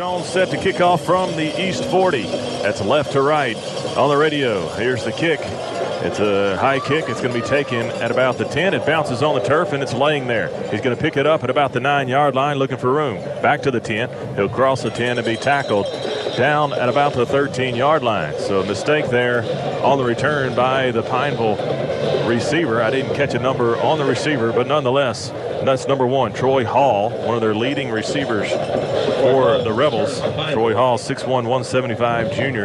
Jones set to kick off from the East 40. That's left to right on the radio. Here's the kick. It's a high kick. It's going to be taken at about the 10. It bounces on the turf, and it's laying there. He's going to pick it up at about the 9-yard line, looking for room. Back to the 10. He'll cross the 10 and be tackled down at about the 13-yard line. So a mistake there on the return by the Pineville receiver. I didn't catch a number on the receiver, but nonetheless, that's number 1, Troy Hall, one of their leading receivers for the Rebels. Troy Hall, 6'1", 175 junior.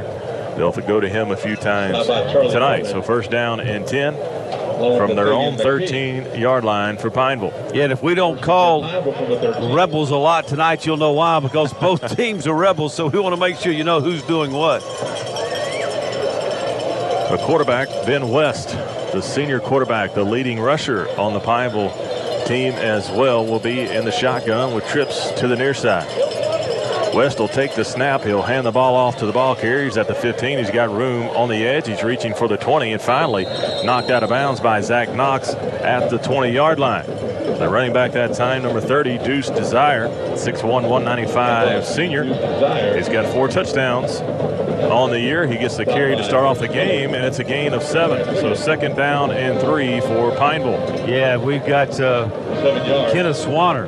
They'll have to go to him a few times tonight. So first down and 10 from their own 13-yard line for Pineville. Yeah, and if we don't call Rebels a lot tonight, you'll know why, because both teams are Rebels, so we want to make sure you know who's doing what. The quarterback, Ben West, the senior quarterback, the leading rusher on the Pineville team as well, will be in the shotgun with trips to the near side. West will take the snap. He'll hand the ball off to the ball carrier. He's at the 15. He's got room on the edge. He's reaching for the 20 and finally knocked out of bounds by Zach Knox at the 20-yard line. The running back that time, number 30, Deuce Desire, 6'1", 195 senior. He's got 4 touchdowns on the year. He gets the carry to start off the game, and it's a gain of 7. So second down and 3 for Pineville. Yeah, we've got Kenneth Swanner,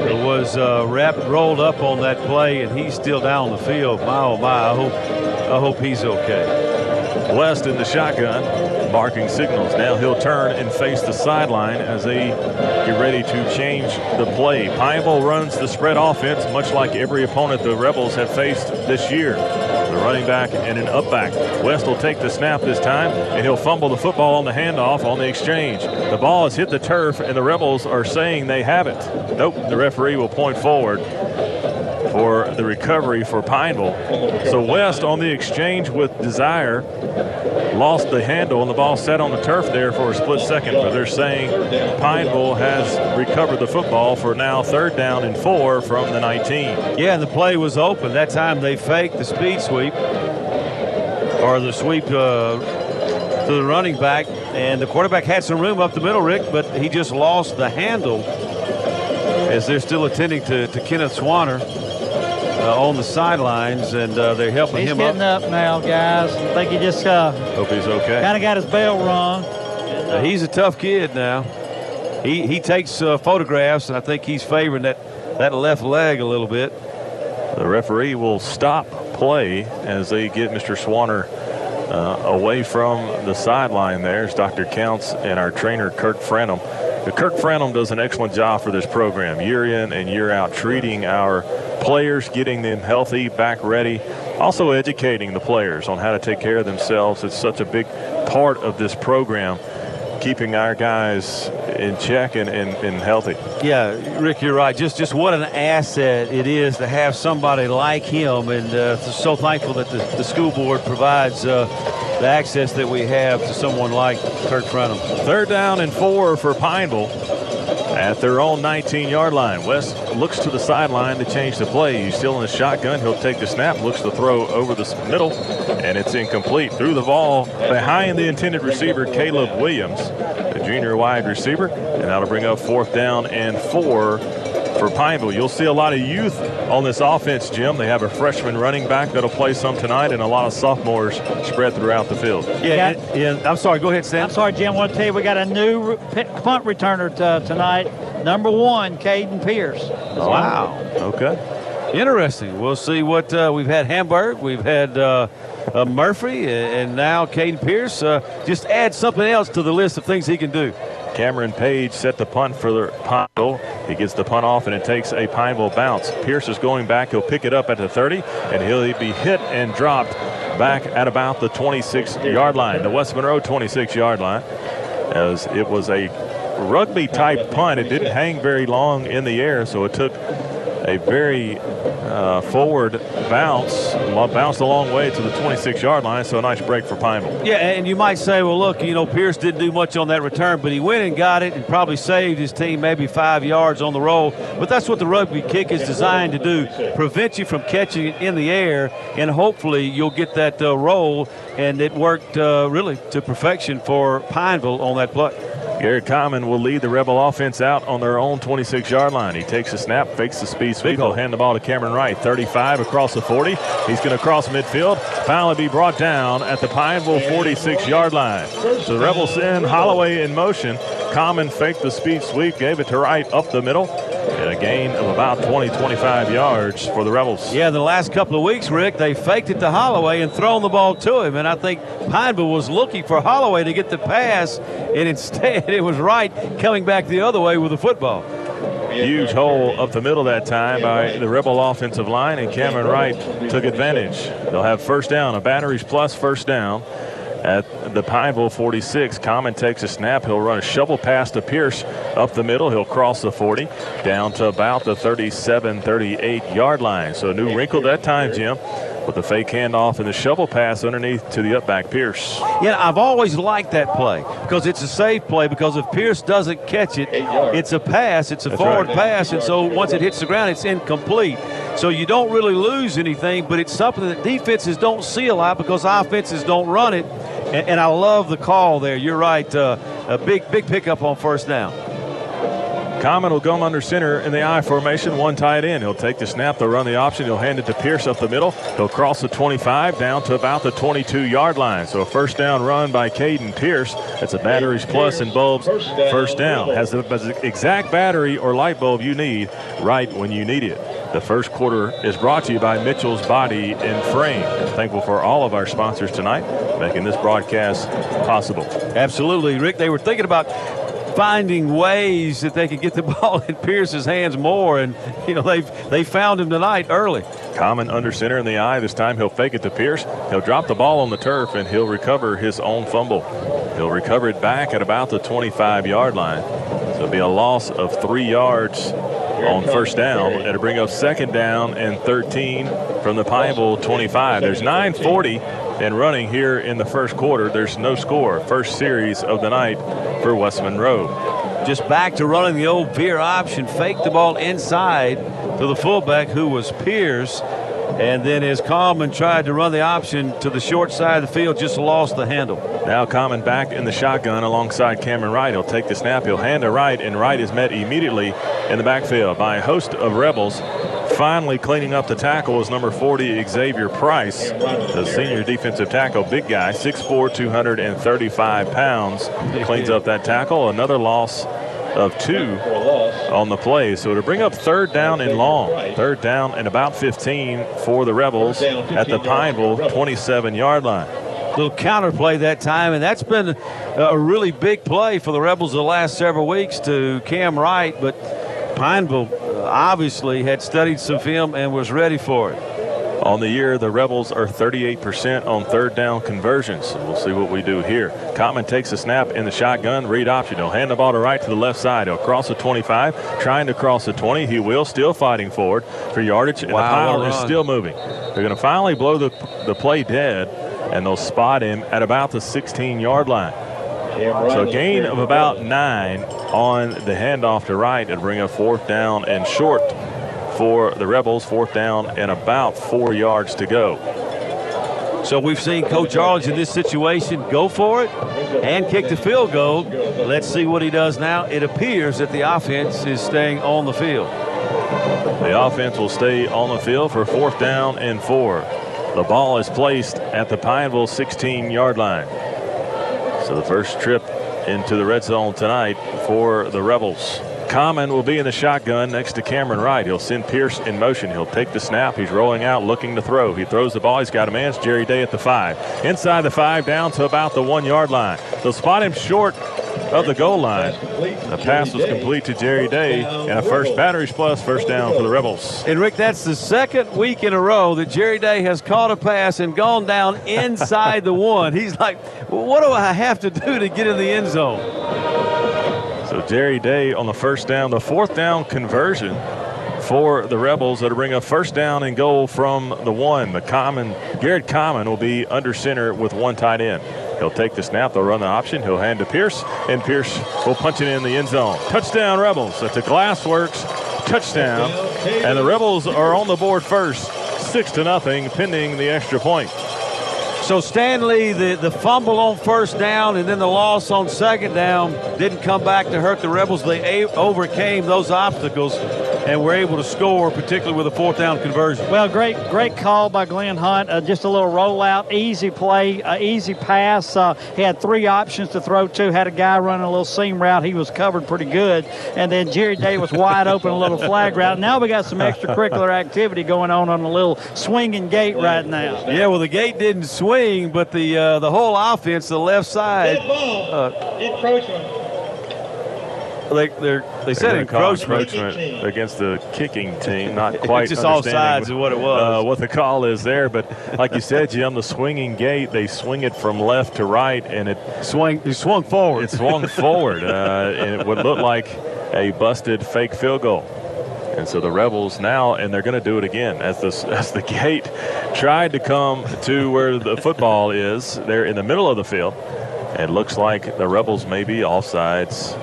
who was rolled up on that play, and he's still down on the field. My, oh my, I hope he's okay. West in the shotgun, marking signals. Now he'll turn and face the sideline as they get ready to change the play. Pineville runs the spread offense, much like every opponent the Rebels have faced this year. The running back and an up back. West will take the snap this time, and he'll fumble the football on the handoff on the exchange. The ball has hit the turf, and the Rebels are saying they have it. Nope, the referee will point forward for the recovery for Pineville. So West on the exchange with Desire lost the handle, and the ball sat on the turf there for a split second, but they're saying Pineville has recovered the football for now third down and 4 from the 19. Yeah, and the play was open. That time they faked the speed sweep, or the sweep to the running back, and the quarterback had some room up the middle, Rick, but he just lost the handle as they're still attending to Kenneth Swanner on the sidelines, and they're helping him up. He's getting up now, guys. I think he just hope he's okay. Kind of got his bell rung. He's a tough kid now. He takes photographs, and I think he's favoring that left leg a little bit. The referee will stop play as they get Mr. Swanner away from the sideline. There's Dr. Counts and our trainer, Kirk Franum. Kirk Franum does an excellent job for this program, year in and year out, treating our players, getting them healthy, back ready, also educating the players on how to take care of themselves. It's such a big part of this program, keeping our guys in check and healthy. Yeah, Rick, you're right. Just what an asset it is to have somebody like him, and so thankful that the school board provides the access that we have to someone like Kirk Franum. Third down and 4 for Pineville at their own 19-yard line. West looks to the sideline to change the play. He's still in the shotgun. He'll take the snap, looks to throw over the middle, and it's incomplete. Threw the ball behind the intended receiver, Caleb Williams, the junior wide receiver, and that'll bring up fourth down and 4 for Pineville. You'll see a lot of youth on this offense, Jim. They have a freshman running back that'll play some tonight, and a lot of sophomores spread throughout the field. Yeah, I'm sorry. Go ahead, Sam. I'm sorry, Jim. I want to tell you we got a new punt returner tonight. Number 1, Caden Pierce. Wow. Okay. Interesting. We'll see what we've had. Hamburg, we've had Murphy, and now Caden Pierce. Just add something else to the list of things he can do. Cameron Page set the punt for the Pineville. He gets the punt off, and it takes a Pineville bounce. Pierce is going back. He'll pick it up at the 30, and he'll be hit and dropped back at about the 26-yard line, the West Monroe 26-yard line, as it was a rugby-type punt. It didn't hang very long in the air, so it took a very forward bounce, bounced a long way to the 26-yard line, so a nice break for Pineville. Yeah, and you might say, well, look, Pierce didn't do much on that return, but he went and got it and probably saved his team maybe 5 yards on the roll. But that's what the rugby kick is designed to do, prevent you from catching it in the air, and hopefully you'll get that roll, and it worked really to perfection for Pineville on that play. Garrett Common will lead the Rebel offense out on their own 26-yard line. He takes a snap, fakes the speed sweep. He'll hand the ball to Cameron Wright. 35 across the 40. He's going to cross midfield. Finally be brought down at the Pineville 46-yard line. So the Rebels send Holloway in motion. Common faked the speed sweep, gave it to Wright up the middle. And a gain of about 20-25 yards for the Rebels. Yeah, the last couple of weeks, Rick, they faked it to Holloway and thrown the ball to him. And I think Pineville was looking for Holloway to get the pass, and instead it was Wright coming back the other way with the football. Huge hole up the middle that time by the Rebel offensive line, and Cameron Wright took advantage. They'll have first down, a batteries plus first down at the Pineville 46. Common takes a snap. He'll run a shovel pass to Pierce up the middle. He'll cross the 40 down to about the 37, 38-yard line. So a new wrinkle that time, Jim, with the fake handoff and the shovel pass underneath to the up-back Pierce. Yeah, I've always liked that play because it's a safe play, because if Pierce doesn't catch it, it's a pass. It's a forward pass, and so once it hits the ground, it's incomplete. So you don't really lose anything, but it's something that defenses don't see a lot because offenses don't run it. And I love the call there. You're right. A big pickup on first down. Common will come under center in the I formation, one tight end. He'll take the snap, they'll run the option, he'll hand it to Pierce up the middle. He'll cross the 25 down to about the 22-yard line. So a first down run by Caden Pierce. That's a batteries plus and bulbs first down. Has the exact battery or light bulb you need right when you need it. The first quarter is brought to you by Mitchell's Body and Frame. Thankful for all of our sponsors tonight, making this broadcast possible. Absolutely, Rick. They were thinking about finding ways that they could get the ball in Pierce's hands more, and they found him tonight early. Common under center in the I. This time he'll fake it to Pierce. He'll drop the ball on the turf, and he'll recover his own fumble. He'll recover it back at about the 25-yard line. So it'll be a loss of 3 yards on first down. It'll bring up second down and 13 from the Pineville 25. There's 9:40 and running here in the first quarter. There's no score. First series of the night for West Monroe. Just back to running the old veer option. Fake the ball inside to the fullback, who was Pierce. And then as Common tried to run the option to the short side of the field, just lost the handle. Now Common back in the shotgun alongside Cameron Wright. He'll take the snap. He'll hand to Wright, and Wright is met immediately in the backfield by a host of Rebels. Finally cleaning up the tackle is number 40, Xavier Price, the senior defensive tackle, big guy, 6'4", 235 pounds. Cleans up that tackle. Another loss of 2 on the play. So to bring up third down and long. Third down and about 15 for the Rebels at the Pineville 27-yard line. Little counter play that time, and that's been a really big play for the Rebels the last several weeks to Cam Wright, but Pineville obviously had studied some film and was ready for it. On the year, the Rebels are 38% on third down conversions. We'll see what we do here. Common takes a snap in the shotgun, read option. He'll hand the ball to Wright to the left side. He'll cross the 25, trying to cross the 20. He will, still fighting forward for yardage, and the pile is still moving. They're going to finally blow the play dead, and they'll spot him at about the 16-yard line. So a gain of about 9 on the handoff to Wright and bring a fourth down and short for the Rebels. Fourth down and about 4 yards to go. So we've seen Coach Arledge in this situation go for it and kick the field goal. Let's see what he does now. It appears that the offense is staying on the field. The offense will stay on the field for fourth down and 4. The ball is placed at the Pineville 16-yard line. So the first trip into the red zone tonight for the Rebels. Common will be in the shotgun next to Cameron Wright. He'll send Pierce in motion. He'll take the snap. He's rolling out, looking to throw. He throws the ball. He's got a man. It's Jerry Day at the 5. Inside the 5, down to about the 1-yard line. They'll spot him short of the goal line. The pass was complete to Jerry Day, and a first batteries plus first down for the Rebels. And Rick, that's the second week in a row that Jerry Day has caught a pass and gone down inside the 1. He's like, well, what do I have to do to get in the end zone? So Jerry Day on the first down, the fourth down conversion for the Rebels. That'll bring a first down and goal from the 1. Garrett Common will be under center with 1 tight end. He'll take the snap. They'll run the option. He'll hand to Pierce, and Pierce will punch it in the end zone. Touchdown, Rebels. That's a Glassworks touchdown, and the Rebels are on the board first, 6-0, pending the extra point. So Stanley, the fumble on first down and then the loss on second down didn't come back to hurt the Rebels. They overcame those obstacles and were able to score, particularly with a fourth down conversion. Well, great call by Glenn Hunt. Just a little rollout, easy play, easy pass. He had 3 options to throw to. Had a guy running a little seam route. He was covered pretty good. And then Jerry Day was wide open, a little flag route. Now we got some extracurricular activity going on a little swinging gate right now. Yeah, well, the gate didn't swing, but the whole offense, the left side. Encroachment. They said encroachment against the kicking team. Not quite just all sides of what it was. What the call is there, but like you said, Jim, the swinging gate, they swing it from left to right, and it swung forward. It swung forward, and it would look like a busted fake field goal. And so the Rebels now, and they're going to do it again, as the gate tried to come to where the football is. They're in the middle of the field. It looks like the Rebels may be offsides.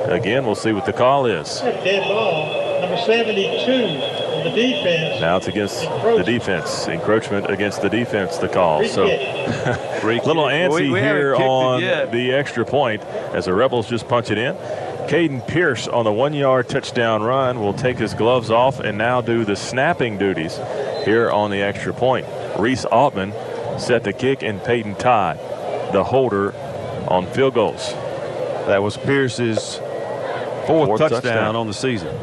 Again, we'll see what the call is. Dead ball, number 72 on the defense. Now it's against the defense. Encroachment against the defense, the call. So little antsy here on the extra point as the Rebels just punch it in. Caden Pierce on the 1-yard touchdown run will take his gloves off and now do the snapping duties here on the extra point. Reese Altman set the kick, and Peyton Todd, the holder on field goals. That was Pierce's fourth touchdown on the season.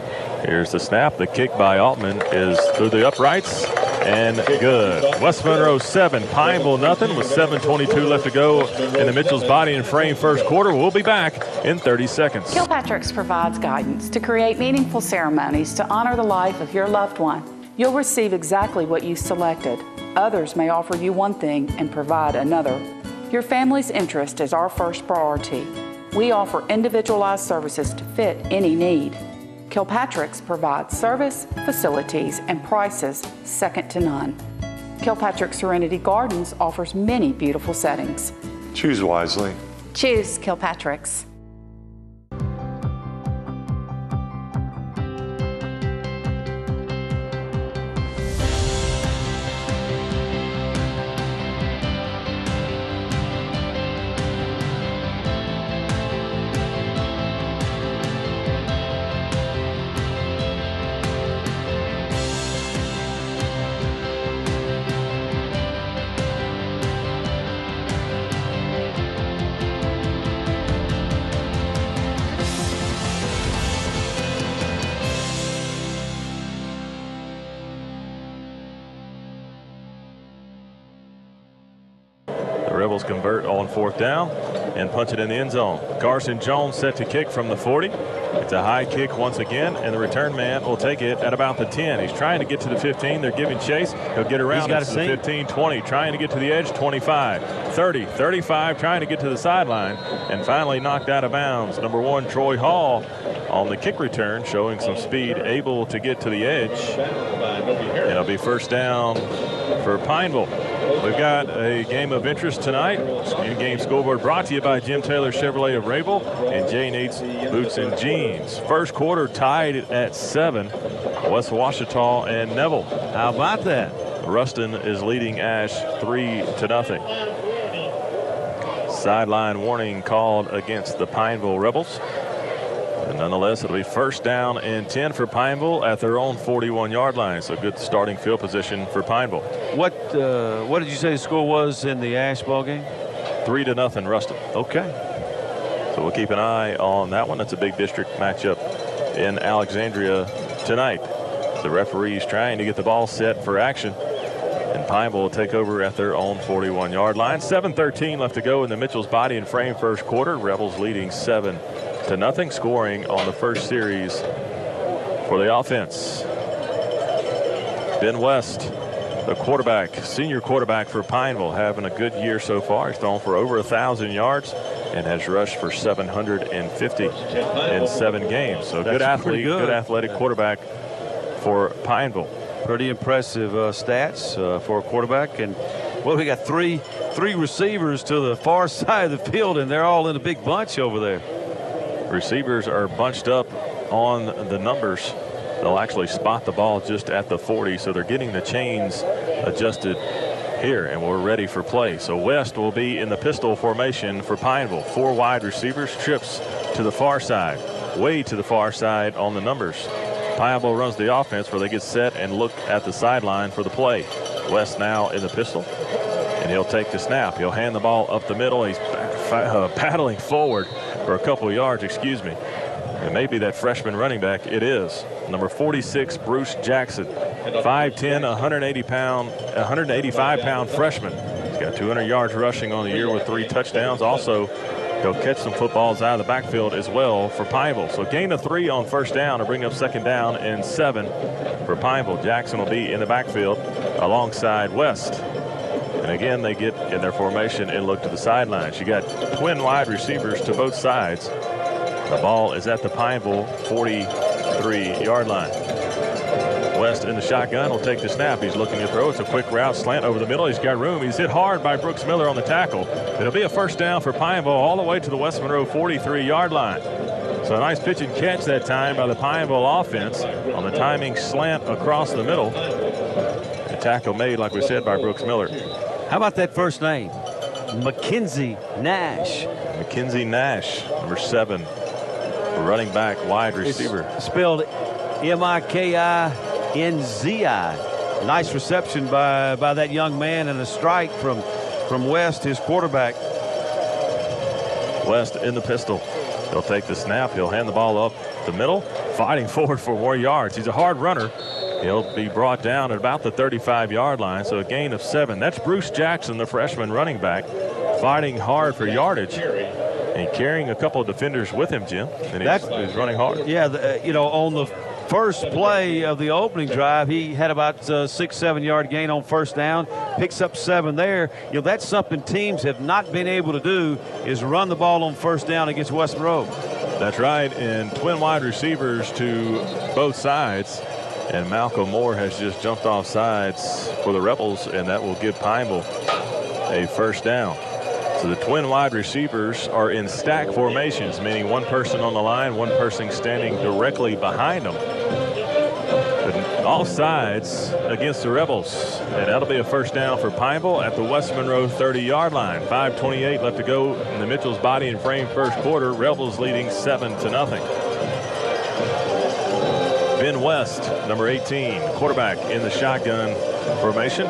Here's the snap. The kick by Altman is through the uprights and good. West Monroe 7, Pineville nothing with 7:22 left to go in the Mitchell's Body and Frame first quarter. We'll be back in 30 seconds. Kilpatrick's provides guidance to create meaningful ceremonies to honor the life of your loved one. You'll receive exactly what you selected. Others may offer you one thing and provide another. Your family's interest is our first priority. We offer individualized services to fit any need. Kilpatrick's provides service, facilities, and prices second to none. Kilpatrick Serenity Gardens offers many beautiful settings. Choose wisely. Choose Kilpatrick's. Rebels convert on fourth down and punch it in the end zone. Carson Jones set to kick from the 40. It's a high kick once again, and the return man will take it at about the 10. He's trying to get to the 15. They're giving chase. He'll get around to the 15, 20, trying to get to the edge, 25, 30, 35, trying to get to the sideline, and finally knocked out of bounds. Number 1, Troy Hall on the kick return, showing some speed, able to get to the edge. And it'll be first down for Pineville. We've got a game of interest tonight. In-game scoreboard brought to you by Jim Taylor Chevrolet of Rayville and J. Nate's Boots and Jeans. First quarter tied at 7. West Ouachita and Neville. How about that? Ruston is leading Ash 3-0. Sideline warning called against the Pineville Rebels. And nonetheless, it'll be first down and 10 for Pineville at their own 41-yard line. So good starting field position for Pineville. What did you say the score was in the Ash ball game? 3-0 Ruston. Okay. So we'll keep an eye on that one. That's a big district matchup in Alexandria tonight. The referees trying to get the ball set for action. And Pineville will take over at their own 41-yard line. 7:13 left to go in the Mitchell's Body and Frame first quarter. Rebels leading 7-0, scoring on the first series for the offense. Ben West, the quarterback, senior quarterback for Pineville, having a good year so far. He's thrown for over 1,000 yards and has rushed for 750 in 7 games. So good athlete, good athletic quarterback for Pineville. Pretty impressive stats for a quarterback. And well, we got three receivers to the far side of the field, and they're all in a big bunch over there. Receivers are bunched up on the numbers. They'll actually spot the ball just at the 40, so they're getting the chains adjusted here, and we're ready for play. So West will be in the pistol formation for Pineville. 4 wide receivers, trips to the far side, way to the far side on the numbers. Pineville runs the offense where they get set and look at the sideline for the play. West now in the pistol, and he'll take the snap. He'll hand the ball up the middle. He's paddling forward for a couple yards, excuse me. It may be that freshman running back. It is. Number 46, Bruce Jackson. 5'10", 185-pound freshman. He's got 200 yards rushing on the year with 3 touchdowns. Also, he'll catch some footballs out of the backfield as well for Pineville. So gain of 3 on first down to bring up second down and 7 for Pineville. Jackson will be in the backfield alongside West. And again, they get in their formation and look to the sidelines. You got twin wide receivers to both sides. The ball is at the Pineville 43-yard line. West in the shotgun will take the snap. He's looking to throw. It's a quick route, slant over the middle. He's got room. He's hit hard by Brooks Miller on the tackle. It'll be a first down for Pineville all the way to the West Monroe 43-yard line. So a nice pitch and catch that time by the Pineville offense on the timing slant across the middle. A tackle made, like we said, by Brooks Miller. How about that first name? Mackenzie Nash. Mackenzie Nash, number 7. Running back, wide receiver. It's spelled M-I-K-I-N-Z-I. Nice reception by that young man, and a strike from West, his quarterback. West in the pistol. He'll take the snap. He'll hand the ball up the middle, fighting forward for more yards. He's a hard runner. He'll be brought down at about the 35-yard line, so a gain of 7. That's Bruce Jackson, the freshman running back, fighting hard for yardage. And carrying a couple of defenders with him, Jim. And he's running hard. Yeah, on the first play of the opening drive, he had about 6-7 yard gain on first down. Picks up 7 there. That's something teams have not been able to do, is run the ball on first down against West Monroe. That's right, and twin wide receivers to both sides. And Malcolm Moore has just jumped off sides for the Rebels, and that will give Pineville a first down. So the twin wide receivers are in stack formations, meaning one person on the line, one person standing directly behind them. But all sides against the Rebels. And that'll be a first down for Pineville at the West Monroe 30-yard line. 5:28 left to go in the Mitchell's body and frame first quarter. Rebels leading 7-0. Ben West, number 18, quarterback in the shotgun formation.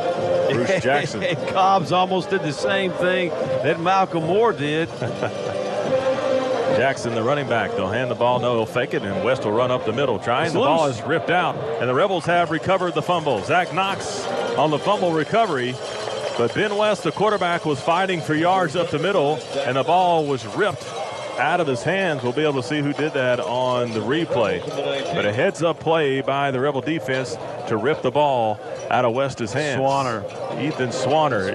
Bruce Jackson. Cobbs almost did the same thing that Malcolm Moore did. Jackson, the running back. They'll hand the ball. No, he'll fake it, and West will run up the middle. The ball is ripped out, and the Rebels have recovered the fumble. Zach Knox on the fumble recovery, but Ben West, the quarterback, was fighting for yards up the middle, and the ball was ripped out of his hands. We'll be able to see who did that on the replay. But a heads-up play by the Rebel defense to rip the ball out of West's hands. Ethan Swanner.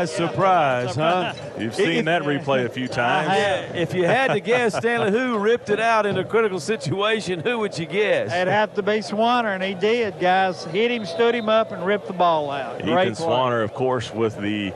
Surprise, huh? You've seen that replay a few times. If you had to guess, Stanley, who ripped it out in a critical situation, who would you guess? It'd have to be Swanner, and he did, guys. Hit him, stood him up, and ripped the ball out. Ethan Swanner, of course, with the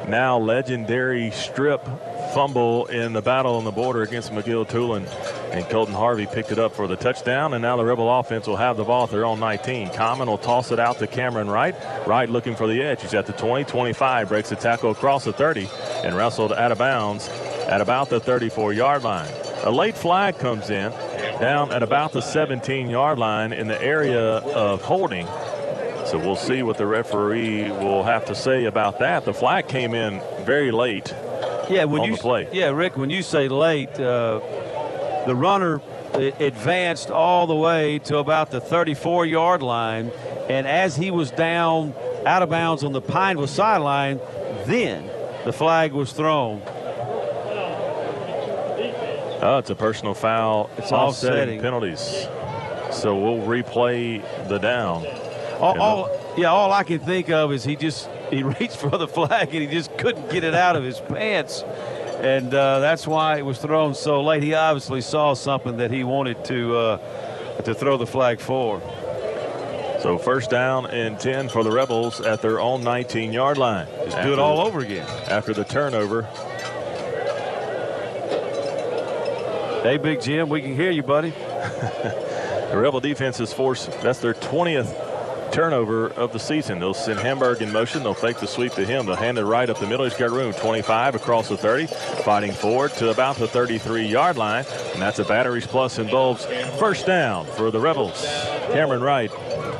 now legendary strip fumble in the battle on the border against McGill-Tulane, and Colton Harvey picked it up for the touchdown, and now the Rebel offense will have the ball at their own 19. Common will toss it out to Cameron Wright. Wright looking for the edge. He's at the 20, 25, breaks the tackle across the 30, and wrestled out of bounds at about the 34-yard line. A late flag comes in down at about the 17-yard line in the area of holding. So we'll see what the referee will have to say about that. The flag came in very late. Yeah, on the play. Yeah, Rick, when you say late, the runner advanced all the way to about the 34-yard line, and as he was down out of bounds on the Pineville sideline, then the flag was thrown. Oh, it's a personal foul. It's offsetting penalties. So we'll replay the down. All I can think of is he reached for the flag and he just couldn't get it out of his pants, and that's why it was thrown so late. He obviously saw something that he wanted to throw the flag for. So first down and 10 for the Rebels at their own 19-yard line. Just do it all over again after the turnover. Hey, Big Jim, we can hear you, buddy. The Rebel defense is forced. That's their 20th turnover of the season. They'll send Hamburg in motion. They'll fake the sweep to him. They'll hand it right up the middle. He's got room. 25 across the 30. Fighting forward to about the 33-yard line. And that's a Batteries Plus and Bulbs first down for the Rebels. Cameron Wright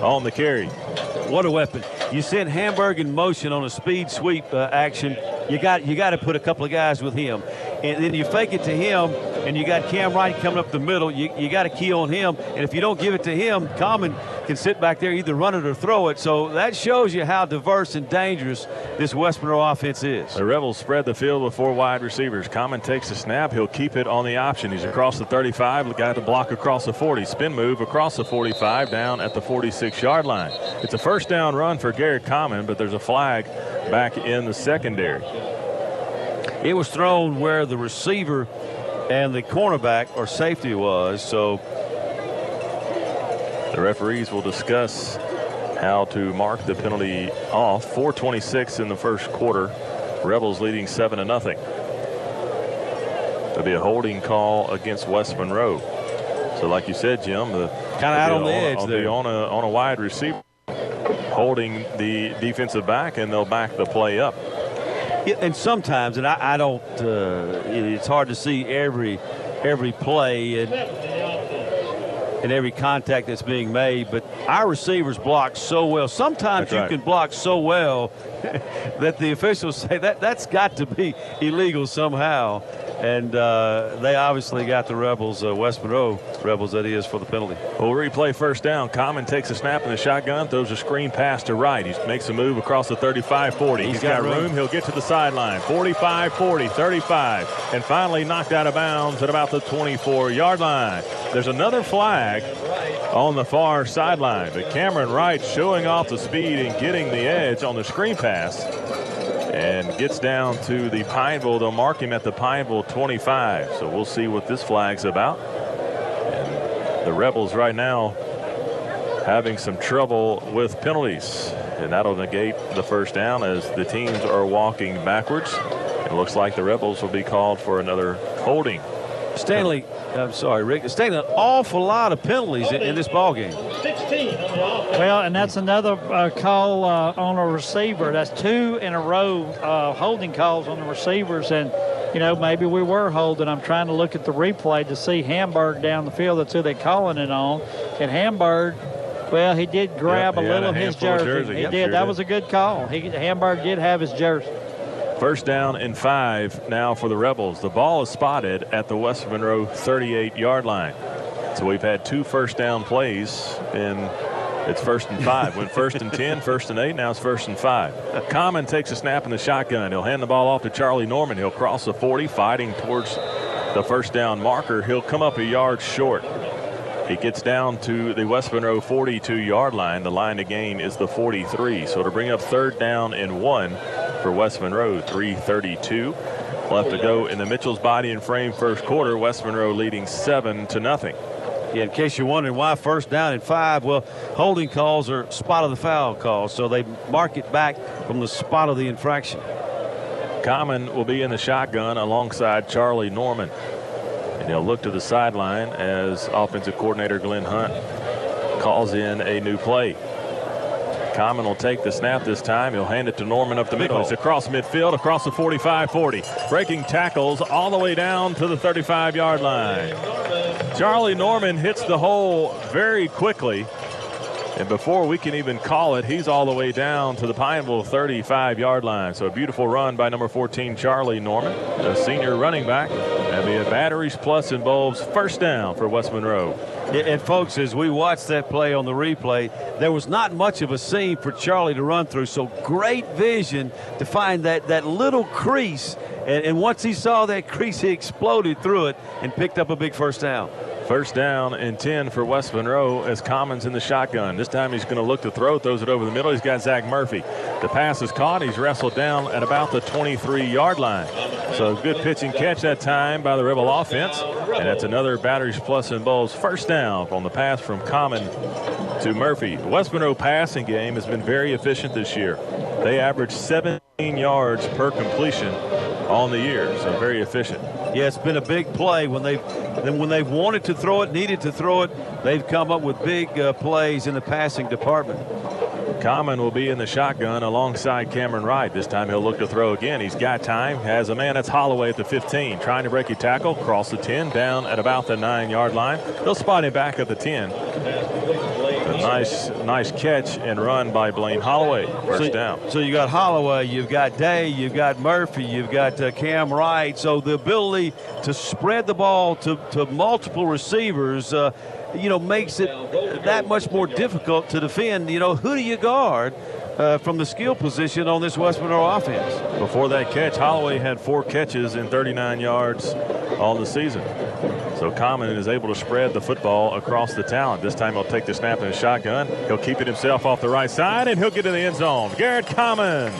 on the carry. What a weapon. You send Hamburg in motion on a speed sweep action. You got to put a couple of guys with him. And then you fake it to him, and you got Cam Wright coming up the middle. You got to key on him. And if you don't give it to him, Common can sit back there, either run it or throw it. So that shows you how diverse and dangerous this West Monroe offense is. The Rebels spread the field with 4 wide receivers. Common takes the snap. He'll keep it on the option. He's across the 35. Got to block across the 40. Spin move across the 45 down at the 46-yard line. It's a first down run for Garrett Common, but there's a flag back in the secondary. It was thrown where the receiver and the cornerback or safety was. So the referees will discuss how to mark the penalty off. 4:26 in the first quarter. Rebels leading 7-0. There'll be a holding call against West Monroe. So like you said, Jim, kind of out on the edge there. On a wide receiver, holding the defensive back, and they'll back the play up. And sometimes, and I don't, it's hard to see every play and every contact that's being made, but our receivers block so well. Sometimes you can block so well that the officials say that's got to be illegal somehow. And they obviously got the Rebels, West Monroe Rebels, that is, for the penalty. We'll replay first down. Common takes a snap in the shotgun, throws a screen pass to Wright. He makes a move across the 35-40. He's got room. He'll get to the sideline. 45, 40, 35, and finally knocked out of bounds at about the 24-yard line. There's another flag on the far sideline, but Cameron Wright showing off the speed and getting the edge on the screen pass. And gets down to the Pineville. They'll mark him at the Pineville 25. So we'll see what this flag's about. And the Rebels right now having some trouble with penalties. And that'll negate the first down as the teams are walking backwards. It looks like the Rebels will be called for another holding. Stanley, I'm sorry, Rick. Stanley, an awful lot of penalties in this ball game. 16 on the offense. Well, and that's another call on a receiver. That's 2 in a row holding calls on the receivers. And, you know, maybe we were holding. I'm trying to look at the replay to see Hamburg down the field. That's who they're calling it on. And Hamburg, well, he did grab a little of his jersey. He did. Sure that was a good call. Hamburg did have his jersey. First down and 5 now for the Rebels. The ball is spotted at the West Monroe 38-yard line. So we've had 2 first down plays, and it's 1st and 5. Went 1st and 10, 1st and 8, now it's 1st and 5. Common takes a snap in the shotgun. He'll hand the ball off to Charlie Norman. He'll cross the 40, fighting towards the first down marker. He'll come up a yard short. He gets down to the West Monroe 42-yard line. The line to gain is the 43. So to bring up 3rd down and 1 for West Monroe. 3:32 left to go in the Mitchell's Body and Frame first quarter. West Monroe leading 7-0. Yeah, in case you're wondering why 1st down and 5, well, holding calls are spot of the foul calls, so they mark it back from the spot of the infraction. Common will be in the shotgun alongside Charlie Norman. And he'll look to the sideline as offensive coordinator Glenn Hunt calls in a new play. Common will take the snap this time. He'll hand it to Norman up the middle. It's across midfield, across the 45-40. Breaking tackles all the way down to the 35-yard line. Charlie Norman hits the hole very quickly. And before we can even call it, he's all the way down to the Pineville 35-yard line. So a beautiful run by number 14, Charlie Norman, a senior running back. That'll be a Batteries Plus and Bulbs first down for West Monroe. And folks, as we watched that play on the replay, there was not much of a seam for Charlie to run through. So great vision to find that little crease. And once he saw that crease, he exploded through it and picked up a big first down. First down and 10 for West Monroe as Commons in the shotgun. This time he's going to look to throw, throws it over the middle. He's got Zach Murphy. The pass is caught. He's wrestled down at about the 23-yard line. So good pitch and catch that time by the Rebel offense. And that's another Batteries Plus and Bulbs first down on the pass from Common to Murphy. The West Monroe passing game has been very efficient this year. They average 17 yards per completion on the year, so very efficient. Yeah, it's been a big play when they've wanted to throw it, needed to throw it. They've come up with big plays in the passing department. Common will be in the shotgun alongside Cameron Wright. This time he'll look to throw again. He's got time. Has a man. That's Holloway at the 15. Trying to break a tackle. Cross the 10. Down at about the 9-yard line. They'll spot him back at the 10. A nice catch and run by Blaine Holloway. First down. So you got Holloway, you've got Day, you've got Murphy, you've got Cam Wright. So the ability to spread the ball to multiple receivers, makes it that much more difficult to defend. Who do you guard from the skill position on this West Monroe offense? Before that catch, Holloway had 4 catches and 39 yards on the season. So Common is able to spread the football across the talent. This time he'll take the snap in a shotgun. He'll keep it himself off the right side, and he'll get in the end zone. Garrett Common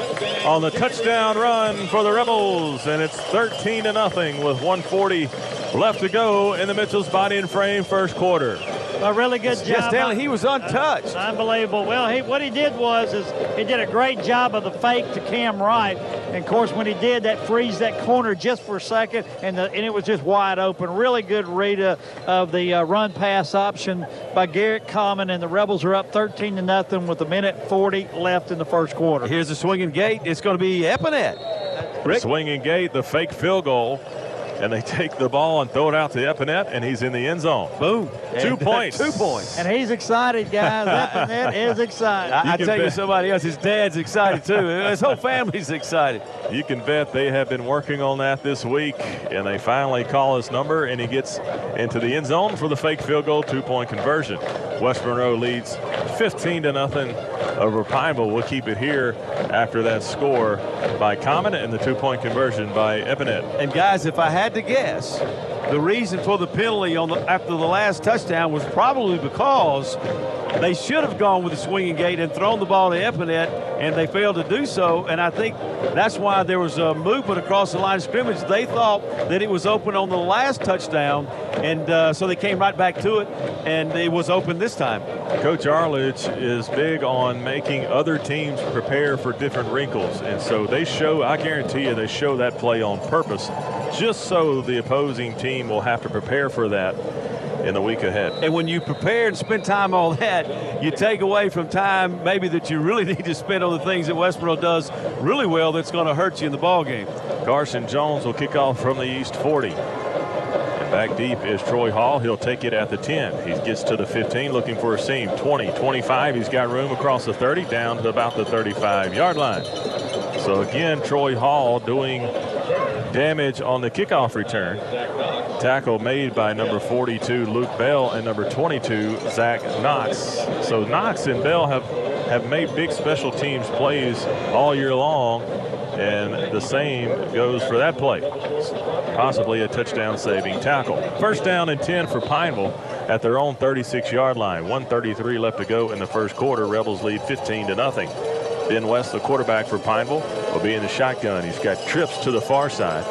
on the touchdown run for the Rebels, and it's 13-0 with 1:40 left to go in the Mitchell's Body and Frame first quarter. A really good job. Yes, Stanley, he was untouched. Unbelievable. Well, what he did was he did a great job of the fake to Cam Wright. And, of course, when he did, that frees that corner just for a second, and it was just wide open. Really good read of the run-pass option by Garrett Common, and the Rebels are up 13-0 with 1:40 left in the first quarter. Here's the swinging gate. It's going to be Epinette. Rick? Swinging gate, the fake field goal. And they take the ball and throw it out to Epinette, and he's in the end zone. Boom. 2 points. 2 points. And he's excited, guys. Epinette is excited. I tell you somebody else, his dad's excited too. His whole family's excited. You can bet they have been working on that this week, and they finally call his number, and he gets into the end zone for the fake field goal, 2-point conversion. West Monroe leads 15-0 over Pineville. We'll keep it here after that score by Common and the 2-point conversion by Epinette. And guys, if I had to guess, the reason for the penalty after the last touchdown was probably because they should have gone with the swinging gate and thrown the ball to Epinette, and they failed to do so. And I think that's why there was a movement across the line of scrimmage. They thought that it was open on the last touchdown, and so they came right back to it, and it was open this time. Coach Arledge is big on making other teams prepare for different wrinkles, and so I guarantee you they show that play on purpose just so the opposing team will have to prepare for that in the week ahead. And when you prepare and spend time on that, you take away from time maybe that you really need to spend on the things that West Monroe does really well that's going to hurt you in the ball game. Carson Jones will kick off from the East 40. And back deep is Troy Hall. He'll take it at the 10. He gets to the 15 looking for a seam. 20, 25. He's got room across the 30 down to about the 35-yard line. So again, Troy Hall doing damage on the kickoff return. Tackle made by number 42 Luke Bell and number 22 Zach Knox. So Knox and Bell have made big special teams plays all year long, and the same goes for that play. Possibly a touchdown saving tackle. First down and 10 for Pineville at their own 36-yard line. 1:33 left to go in the first quarter. Rebels lead 15-0. Ben West, the quarterback for Pineville, will be in the shotgun. He's got trips to the far side.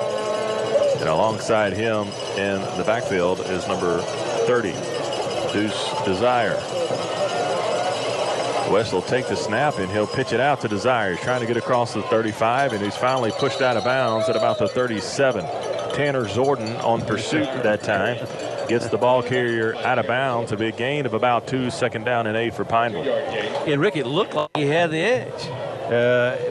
And alongside him in the backfield is number 30, Deuce Desire. West will take the snap, and he'll pitch it out to Desire. He's trying to get across the 35, and he's finally pushed out of bounds at about the 37. Tanner Zorden on pursuit that time. Gets the ball carrier out of bounds. A big gain of about 2, second down and 8 for Pineville. And Rick, it looked like he had the edge.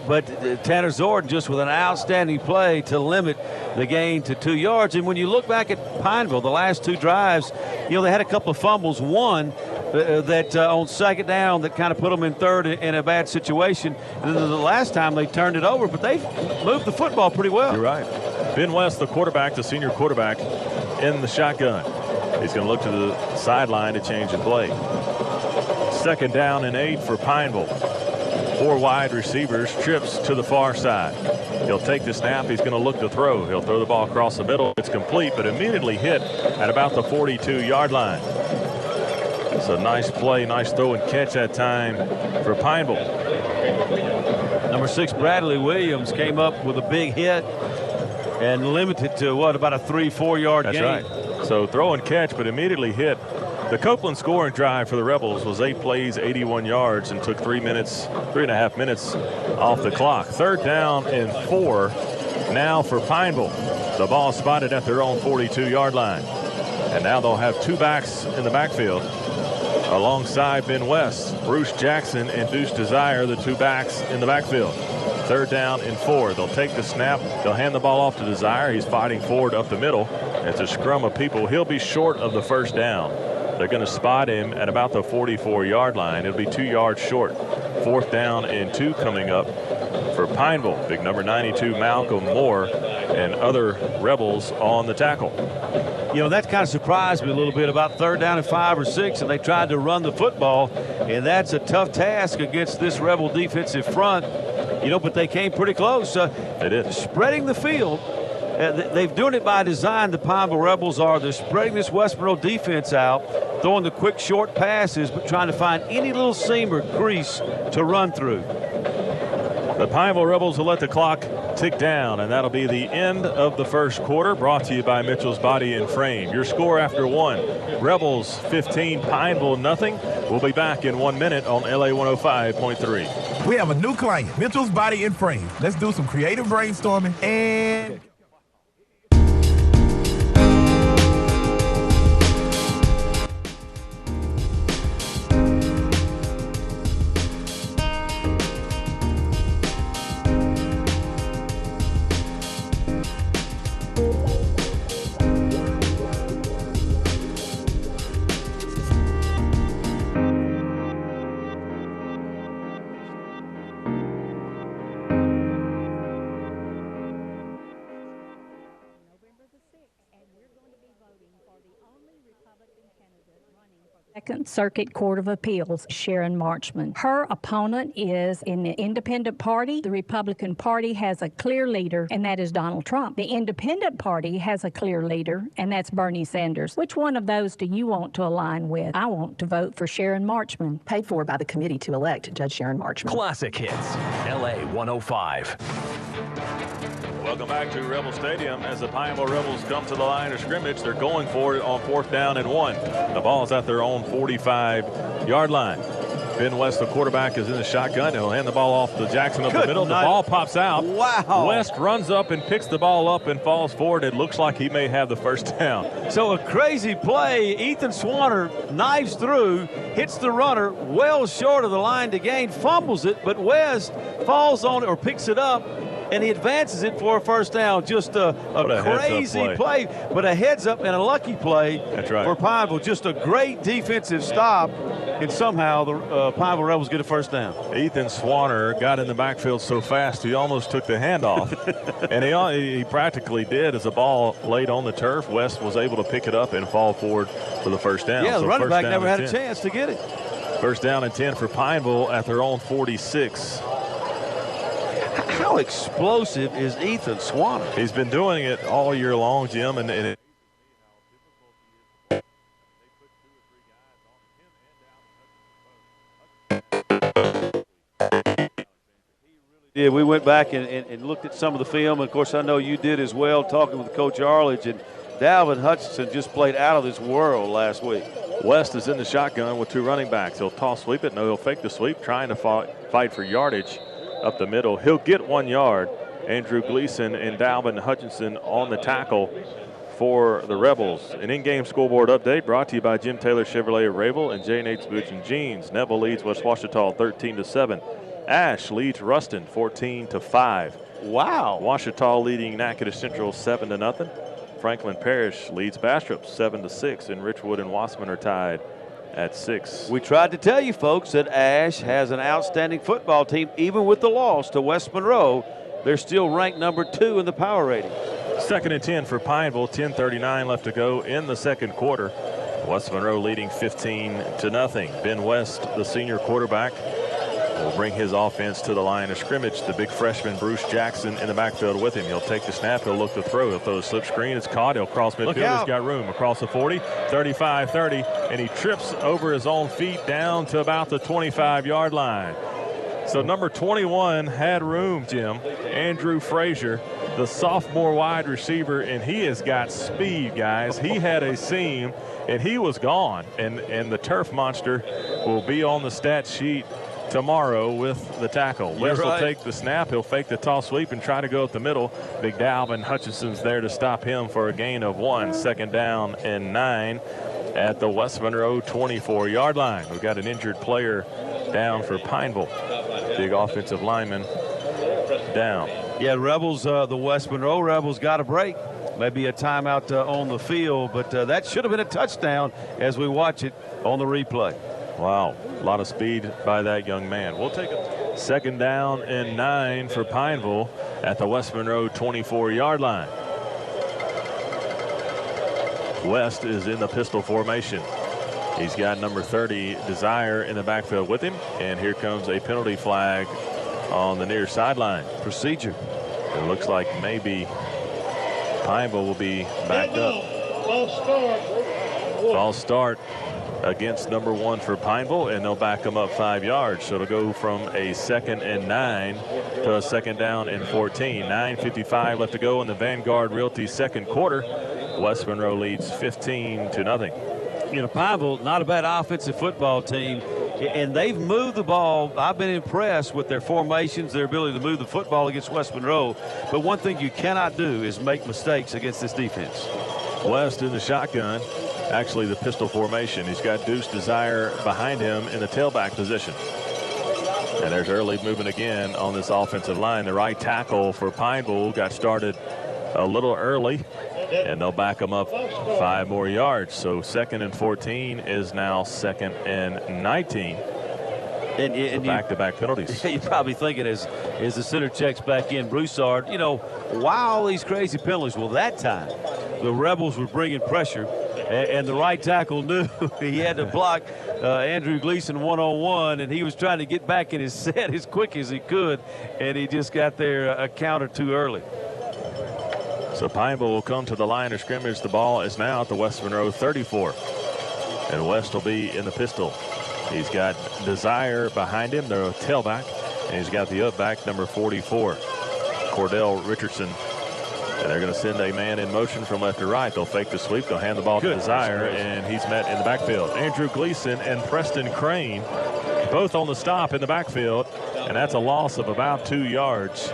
But Tanner Zorden just with an outstanding play to limit the gain to 2 yards. And when you look back at Pineville, the last 2 drives, they had a couple of fumbles. One that on second down that kind of put them in third in a bad situation. And then the last time they turned it over, but they moved the football pretty well. You're right. Ben West, the quarterback, the senior quarterback, in the shotgun. He's going to look to the sideline to change the play. Second down and 8 for Pineville. 4 wide receivers, trips to the far side. He'll take the snap. He's going to look to throw. He'll throw the ball across the middle. It's complete, but immediately hit at about the 42-yard line. It's a nice play, nice throw and catch that time for Pineville. Number 6, Bradley Williams, came up with a big hit and limited to, about a 3-4 yard gain. That's right. So throw and catch, but immediately hit. The Copeland scoring drive for the Rebels was 8 plays, 81 yards, and took 3.5 minutes off the clock. Third down and 4 now for Pineville. The ball spotted at their own 42-yard line. And now they'll have 2 backs in the backfield. alongside Ben West. Bruce Jackson and Deuce Desire, the two backs in the backfield. 3rd down and 4. They'll take the snap. They'll hand the ball off to Desire. He's fighting forward up the middle. It's a scrum of people. He'll be short of the 1st down. They're going to spot him at about the 44-yard line. It'll be 2 yards short. 4th down and 2 coming up for Pineville. Big number 92, Malcolm Moore, and other Rebels on the tackle. You know, that kind of surprised me a little bit about 3rd down and 5 or 6, and they tried to run the football, and that's a tough task against this Rebel defensive front. You know, but they came pretty close. They did. Spreading the field. They've doing it by design, the Pineville Rebels are. They're spreading this West Monroe defense out, throwing the quick short passes, but trying to find any little seam or crease to run through. The Pineville Rebels will let the clock tick down, and that'll be the end of the 1st quarter, brought to you by Mitchell's Body and Frame. Your score after 1, Rebels 15, Pineville nothing. We'll be back in 1 minute on LA 105.3. We have a new client, Mitchell's Body and Frame. Let's do some creative brainstorming and... Second Circuit Court of Appeals, Sharon Marchman. Her opponent is in the Independent Party. The Republican Party has a clear leader, and that is Donald Trump. The Independent Party has a clear leader, and that's Bernie Sanders. Which one of those do you want to align with? I want to vote for Sharon Marchman. Paid for by the committee to elect Judge Sharon Marchman. Classic Hits, LA 105. Welcome back to Rebel Stadium as the Pineville Rebels come to the line of scrimmage. They're going for it on 4th down and 1. The ball is at their own 45-yard line. Ben West, the quarterback, is in the shotgun. He'll hand the ball off to Jackson up the middle. The ball pops out. Wow. West runs up and picks the ball up and falls forward. It looks like he may have the 1st down. So a crazy play. Ethan Swanner knives through, hits the runner well short of the line to gain, fumbles it, but West falls on it or picks it up, and he advances it for a 1st down. Just a crazy play, but a heads-up and a lucky play. That's right. For Pineville. Just a great defensive stop, and somehow the Pineville Rebels get a 1st down. Ethan Swanner got in the backfield so fast he almost took the handoff, and he practically did as the ball laid on the turf. West was able to pick it up and fall forward for the 1st down. Yeah, so the running back never had 10. a chance to get it. 1st down and 10 for Pineville at their own 46. How explosive is Ethan Swanner? He's been doing it all year long, Jim, and Yeah, we went back and looked at some of the film. Of course, I know you did as well, talking with Coach Arledge. And Dalvin Hutchinson just played out of this world last week. West is in the shotgun with 2 running backs. He'll toss sweep it. No, he'll fake the sweep, trying to fight for yardage up the middle. He'll get 1 yard. Andrew Gleason and Dalvin Hutchinson on the tackle for the Rebels. An in-game scoreboard update brought to you by Jim Taylor Chevrolet of Rayville and J&H Boots and Jeans. Neville leads West Ouachita 13-7. Ash leads Ruston 14-5. Wow. Ouachita leading Natchitoches Central 7-0. Franklin Parish leads Bastrop 7-6, and Richwood and Wassman are tied at 6. We tried to tell you folks that Ash has an outstanding football team. Even with the loss to West Monroe, they're still ranked number 2 in the power rating. 2nd and 10 for Pineville. 10:39 left to go in the 2nd quarter. West Monroe leading 15-0. Ben West, the senior quarterback, will bring his offense to the line of scrimmage. The big freshman, Bruce Jackson, in the backfield with him. He'll take the snap. He'll look to throw. He'll throw a slip screen. It's caught. He'll cross midfield. He's got room across the 40, 35, 30, and he trips over his own feet down to about the 25-yard line. So number 21 had room, Jim. Andrew Frazier, the sophomore wide receiver, and he has got speed, guys. He had a seam, and he was gone. And the turf monster will be on the stat sheet tomorrow with the tackle. West will take the snap. He'll fake the toss sweep and try to go up the middle. Big Dalvin Hutchinson's there to stop him for a gain of 1. 2nd down and 9 at the West Monroe 24-yard line. We've got an injured player down for Pineville. Big offensive lineman down. Yeah, Rebels, the West Monroe Rebels got a break. Maybe a timeout on the field, but that should have been a touchdown as we watch it on the replay. Wow, a lot of speed by that young man. We'll take a second down and 9 for Pineville at the West Monroe 24-yard line. West is in the pistol formation. He's got number 30, Desire, in the backfield with him. And here comes a penalty flag on the near sideline. Procedure. It looks like maybe Pineville will be backed up. False start against number 1 for Pineville, and they'll back him up 5 yards. So it'll go from a 2nd and 9 to a 2nd down and 14. 9:55 left to go in the Vanguard Realty second quarter. West Monroe leads 15-0. You know, Pineville, not a bad offensive football team, and they've moved the ball. I've been impressed with their formations, their ability to move the football against West Monroe. But one thing you cannot do is make mistakes against this defense. West in the shotgun, actually the pistol formation. He's got Deuce Desire behind him in the tailback position. And there's early movement again on this offensive line. The right tackle for Pineville got started a little early, and they'll back him up 5 more yards. So 2nd and 14 is now 2nd and 19. And back-to-back penalties. You're probably thinking as the center checks back in, Broussard, you know, why all these crazy penalties? Well, that time the Rebels were bringing pressure, and the right tackle knew he had to block Andrew Gleason one-on-one, and he was trying to get back in his set as quick as he could, and he just got there a count or two early. So Pineville will come to the line of scrimmage. The ball is now at the West Monroe 34. And West will be in the pistol. He's got Desire behind him, the tailback, and he's got the upback, number 44, Cordell Richardson. And they're going to send a man in motion from left to right. They'll fake the sweep. They'll hand the ball to Desire, and he's met in the backfield. Andrew Gleason and Preston Crane both on the stop in the backfield, and that's a loss of about 2 yards.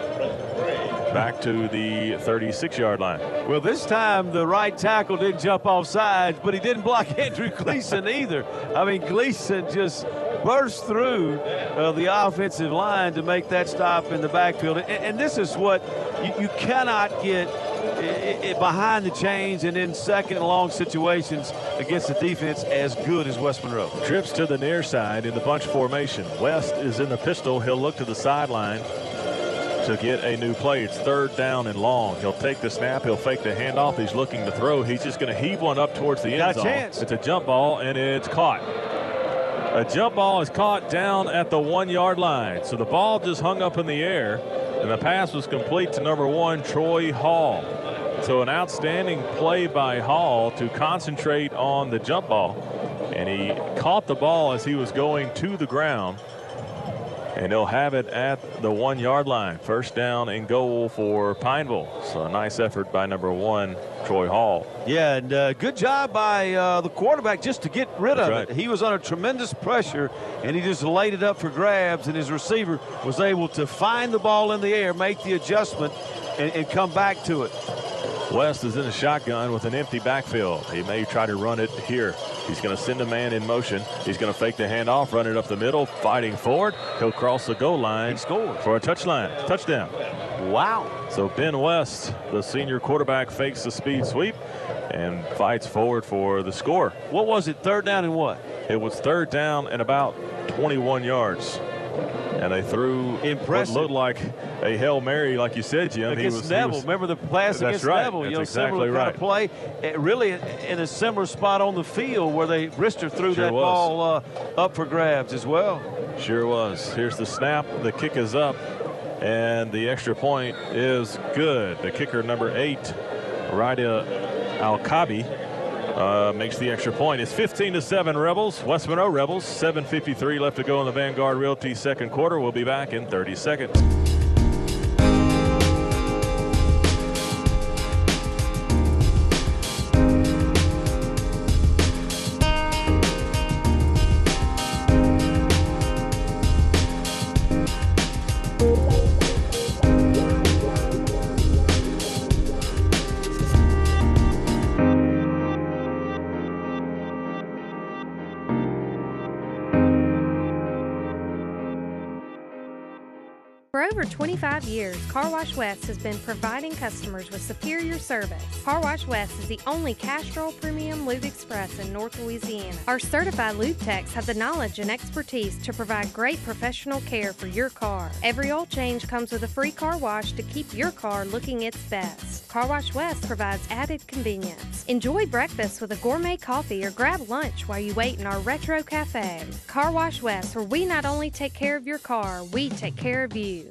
Back to the 36-yard line. Well, this time the right tackle didn't jump off sides, but he didn't block Andrew Gleason either. I mean, Gleason just burst through the offensive line to make that stop in the backfield. And this is what you cannot get behind the chains and in second and long situations against a defense as good as West Monroe. Trips to the near side in the bunch formation. West is in the pistol. He'll look to the sideline to get a new play. It's 3rd down and long. He'll take the snap. He'll fake the handoff. He's looking to throw. He's just going to heave one up towards the end zone. It's a jump ball, and it's caught. A jump ball is caught down at the 1-yard line. So the ball just hung up in the air, and the pass was complete to number 1, Troy Hall. So an outstanding play by Hall to concentrate on the jump ball. And he caught the ball as he was going to the ground. And he'll have it at the 1-yard line. 1st down and goal for Pineville. So a nice effort by number 1, Troy Hall. Yeah, and good job by the quarterback just to get rid of it. He was under tremendous pressure, and he just laid it up for grabs, and his receiver was able to find the ball in the air, make the adjustment, and come back to it. West is in a shotgun with an empty backfield. He may try to run it here. He's going to send a man in motion. He's going to fake the handoff, run it up the middle, fighting forward. He'll cross the goal line for a touchdown. Wow. So Ben West, the senior quarterback, fakes the speed sweep and fights forward for the score. What was it, 3rd down and what? It was 3rd down and about 21 yards. And they threw what looked like a Hail Mary, like you said, Jim. Against Neville. Remember the pass against Neville? That's exactly right. Play, really in a similar spot on the field where Brister threw that ball up for grabs as well. Sure was. Here's the snap. The kick is up, and the extra point is good. The kicker, number 8, Raida Al-Kabi, makes the extra point. It's 15-7 Rebels. West Monroe Rebels. 7:53 left to go in the Vanguard Realty second quarter. We'll be back in 30 seconds. For over 25 years, Car Wash West has been providing customers with superior service. Car Wash West is the only Castrol Premium Lube Express in North Louisiana. Our certified lube techs have the knowledge and expertise to provide great professional care for your car. Every oil change comes with a free car wash to keep your car looking its best. Car Wash West provides added convenience. Enjoy breakfast with a gourmet coffee or grab lunch while you wait in our retro cafe. Car Wash West, where we not only take care of your car, we take care of you.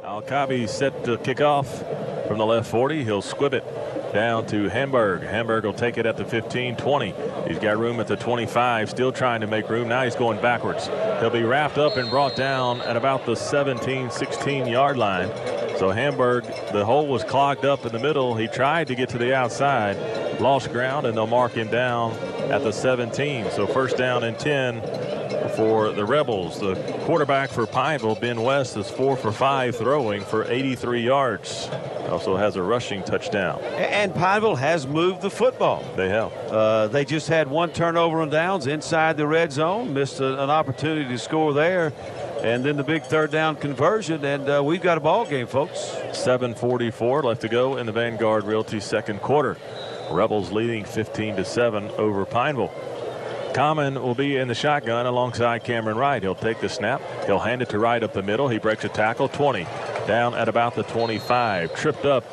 Alcabi set to kick off from the left 40. He'll squib it down to Hamburg. Hamburg will take it at the 15-20. He's got room at the 25, still trying to make room. Now he's going backwards. He'll be wrapped up and brought down at about the 17-16 yard line. So Hamburg, the hole was clogged up in the middle. He tried to get to the outside, lost ground, and they'll mark him down at the 17. So first down and 10 for the Rebels. The quarterback for Pineville, Ben West, is 4 for 5 throwing for 83 yards. Also has a rushing touchdown. And Pineville has moved the football. They have. They just had one turnover on downs inside the red zone, missed an opportunity to score there, and then the big third down conversion, and we've got a ball game, folks. 7:44 left to go in the Vanguard Realty second quarter. Rebels leading 15-7 over Pineville. Common will be in the shotgun alongside Cameron Wright. He'll take the snap. He'll hand it to Wright up the middle. He breaks a tackle. 20 down at about the 25. Tripped up.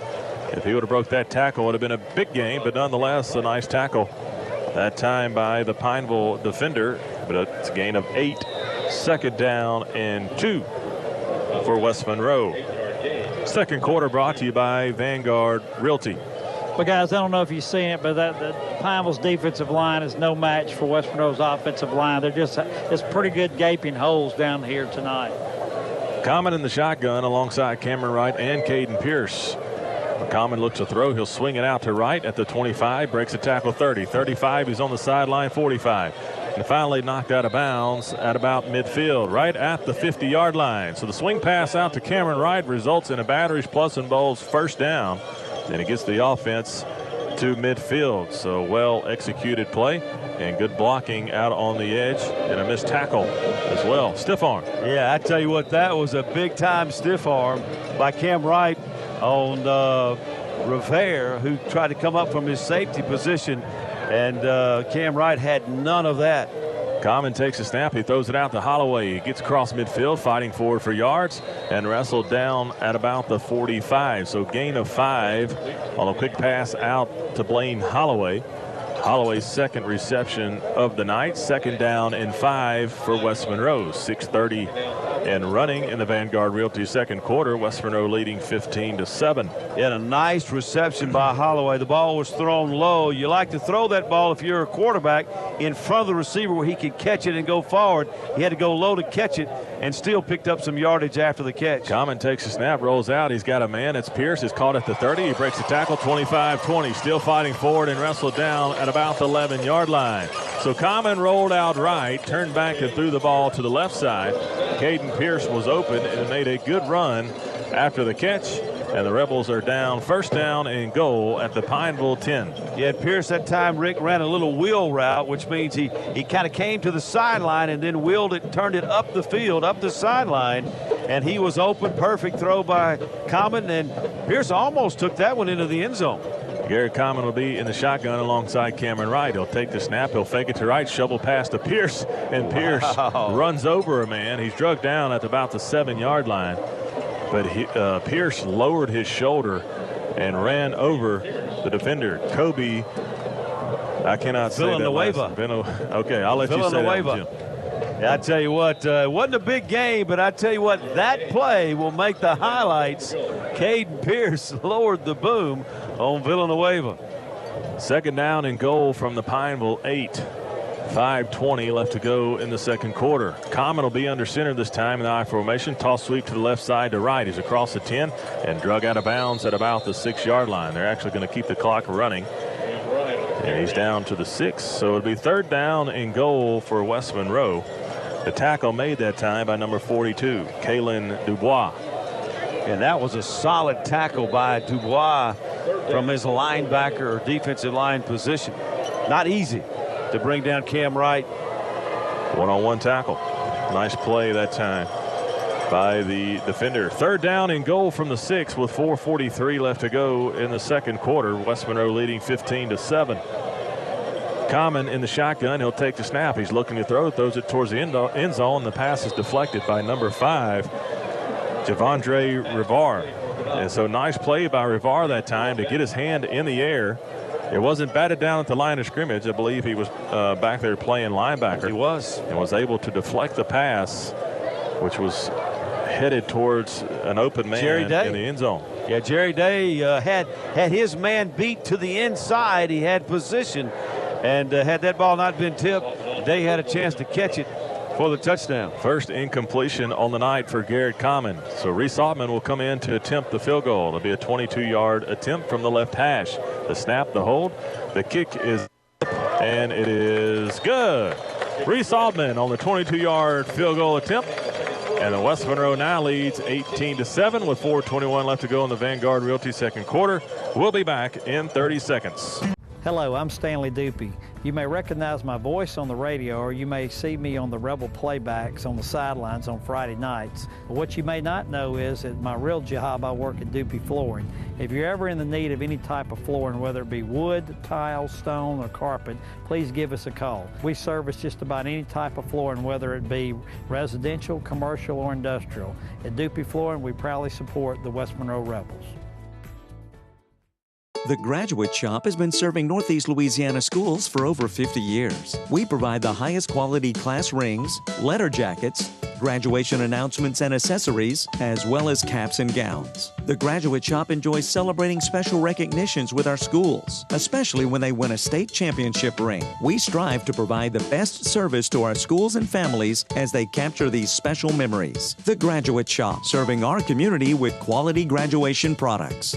If he would have broke that tackle, it would have been a big game, but nonetheless a nice tackle that time by the Pineville defender. But it's a gain of 8. Second down and 2 for West Monroe. Second quarter brought to you by Vanguard Realty. But guys, I don't know if you've seen it, but Pineville's defensive line is no match for West Monroe's offensive line. It's pretty good gaping holes down here tonight. Common in the shotgun alongside Cameron Wright and Caden Pierce. Common looks to throw. He'll swing it out to Wright at the 25, breaks a tackle. 30, 35. He's on the sideline. 45. And finally knocked out of bounds at about midfield, right at the 50-yard line. So the swing pass out to Cameron Wright results in a Batteries Plus and Bowls first down. And it gets the offense to midfield. So well executed play and good blocking out on the edge and a missed tackle as well. Stiff arm. Yeah, I tell you what, that was a big time stiff arm by Cam Wright on Revere, who tried to come up from his safety position, and Cam Wright had none of that. Common takes a snap. He throws it out to Holloway. He gets across midfield, fighting forward for yards, and wrestled down at about the 45. So gain of 5 on a quick pass out to Blaine Holloway. Holloway's second reception of the night. Second down and 5 for West Monroe. 6:30 and running in the Vanguard Realty second quarter. West Monroe leading 15-7. And a nice reception by Holloway. The ball was thrown low. You like to throw that ball if you're a quarterback in front of the receiver where he can catch it and go forward. He had to go low to catch it and still picked up some yardage after the catch. Common takes a snap, rolls out. He's got a man. It's Pierce. Is caught at the 30. He breaks the tackle. 25-20. Still fighting forward and wrestled down at about the 11-yard line. So Common rolled out right, turned back and threw the ball to the left side. Caden Pierce was open and made a good run after the catch. And the Rebels are down, first down and goal at the Pineville 10. Yeah, Pierce that time, Rick, ran a little wheel route, which means he kind of came to the sideline and then wheeled it, turned it up the field, up the sideline, and he was open. Perfect throw by Common, and Pierce almost took that one into the end zone. Garrett Common will be in the shotgun alongside Cameron Wright. He'll take the snap. He'll fake it to Wright, shovel pass to Pierce, and Pierce runs over a man. He's drugged down at about the 7-yard line. But Pierce lowered his shoulder and ran over the defender. Kobe, I cannot say that. Okay, I'll let you say that, Jim. Yeah, I tell you what, it wasn't a big game, but I tell you what, that play will make the highlights. Caden Pierce lowered the boom on Villanueva. Second down and goal from the Pineville 8. 5:20 left to go in the second quarter. Common will be under center this time in the I formation. Toss sweep to the left side to Wright. He's across the 10 and drug out of bounds at about the 6-yard line. They're actually going to keep the clock running. And he's down to the 6. So it'll be third down and goal for West Monroe. The tackle made that time by number 42, Kalen Dubois. And that was a solid tackle by Dubois from his linebacker or defensive line position. Not easy to bring down Cam Wright. One-on-one tackle. Nice play that time. by the defender. Third down and goal from the 6 with 4:43 left to go in the second quarter. West Monroe leading 15-7. Common in the shotgun. He'll take the snap. He's looking to throw. Throws it towards the end zone. The pass is deflected by number 5, Javondre Rivar. And so nice play by Rivar that time to get his hand in the air. It wasn't batted down at the line of scrimmage. I believe he was back there playing linebacker. He was. And was able to deflect the pass, which was headed towards an open man in the end zone. Yeah, Jerry Day had his man beat to the inside. He had position, and had that ball not been tipped, Day had a chance to catch it for the touchdown. First incompletion on the night for Garrett Common. So Reese Altman will come in to attempt the field goal. It'll be a 22-yard attempt from the left hash. The snap, the hold, the kick is up, and it is good. Reese Altman on the 22-yard field goal attempt. And the West Monroe now leads 18-7 with 4:21 left to go in the Vanguard Realty second quarter. We'll be back in 30 seconds. Hello, I'm Stanley Dupuy. You may recognize my voice on the radio, or you may see me on the Rebel playbacks on the sidelines on Friday nights. But what you may not know is that my real job, I work at Dupuy Flooring. If you're ever in the need of any type of flooring, whether it be wood, tile, stone, or carpet, please give us a call. We service just about any type of flooring, whether it be residential, commercial, or industrial. At Dupuy Flooring, we proudly support the West Monroe Rebels. The Graduate Shop has been serving Northeast Louisiana schools for over 50 years. We provide the highest quality class rings, letter jackets, graduation announcements and accessories, as well as caps and gowns. The Graduate Shop enjoys celebrating special recognitions with our schools, especially when they win a state championship ring. We strive to provide the best service to our schools and families as they capture these special memories. The Graduate Shop, serving our community with quality graduation products.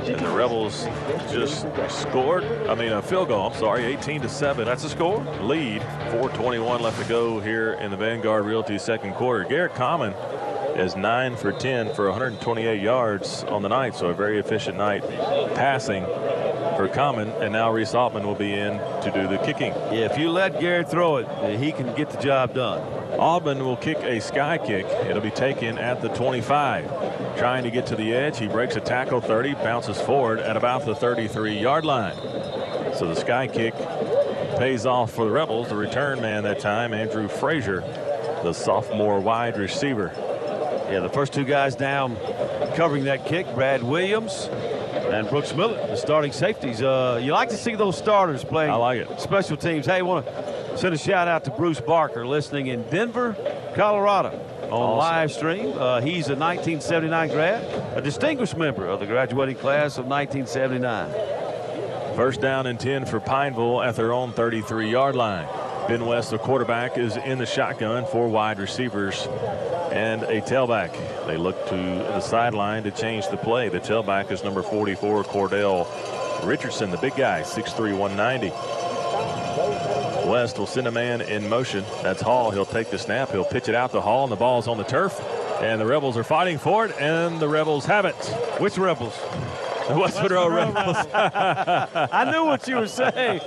And the Rebels just scored, a field goal, 18-7. That's the score? Lead, 4:21 left to go here in the Vanguard Realty second quarter. Garrett Common is 9 for 10 for 128 yards on the night, so a very efficient night passing for Common, and now Reese Altman will be in to do the kicking. Yeah, if you let Garrett throw it, he can get the job done. Altman will kick a sky kick. It'll be taken at the 25. Trying to get to the edge, he breaks a tackle 30, bounces forward at about the 33-yard line. So the sky kick pays off for the Rebels. The return man that time, Andrew Frazier, the sophomore wide receiver. Yeah, the first two guys down covering that kick, Brad Williams and Brooks Miller, the starting safeties. You like to see those starters playing. I like it. Special teams. Hey, I want to send a shout out to Bruce Barker, listening in Denver, Colorado on live stream. He's a 1979 grad, a distinguished member of the graduating class of 1979. First down and 10 for Pineville at their own 33-yard line. Ben West, the quarterback, is in the shotgun, 4 wide receivers and a tailback. They look to the sideline to change the play. The tailback is number 44, Cordell Richardson, the big guy, 6'3", 190. West will send a man in motion. That's Hall. He'll take the snap. He'll pitch it out to Hall, and the ball's on the turf. And the Rebels are fighting for it, and the Rebels have it. Which Rebels? The West Monroe Rebels. I knew what you were saying.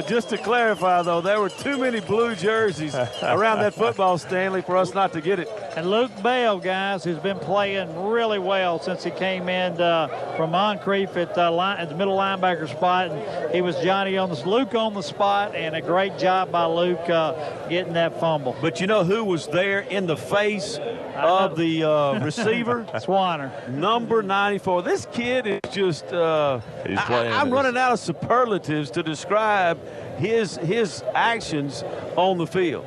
Just to clarify, though, there were too many blue jerseys around that football, Stanley, for us not to get it. And Luke Bell, guys, who's been playing really well since he came in from Moncrief at the middle linebacker spot. And he was Luke on the spot, and a great job by Luke getting that fumble. But you know who was there in the face of the receiver? Swanner. Number 94. This kid is just he's playing. I'm running out of superlatives to describe his actions on the field.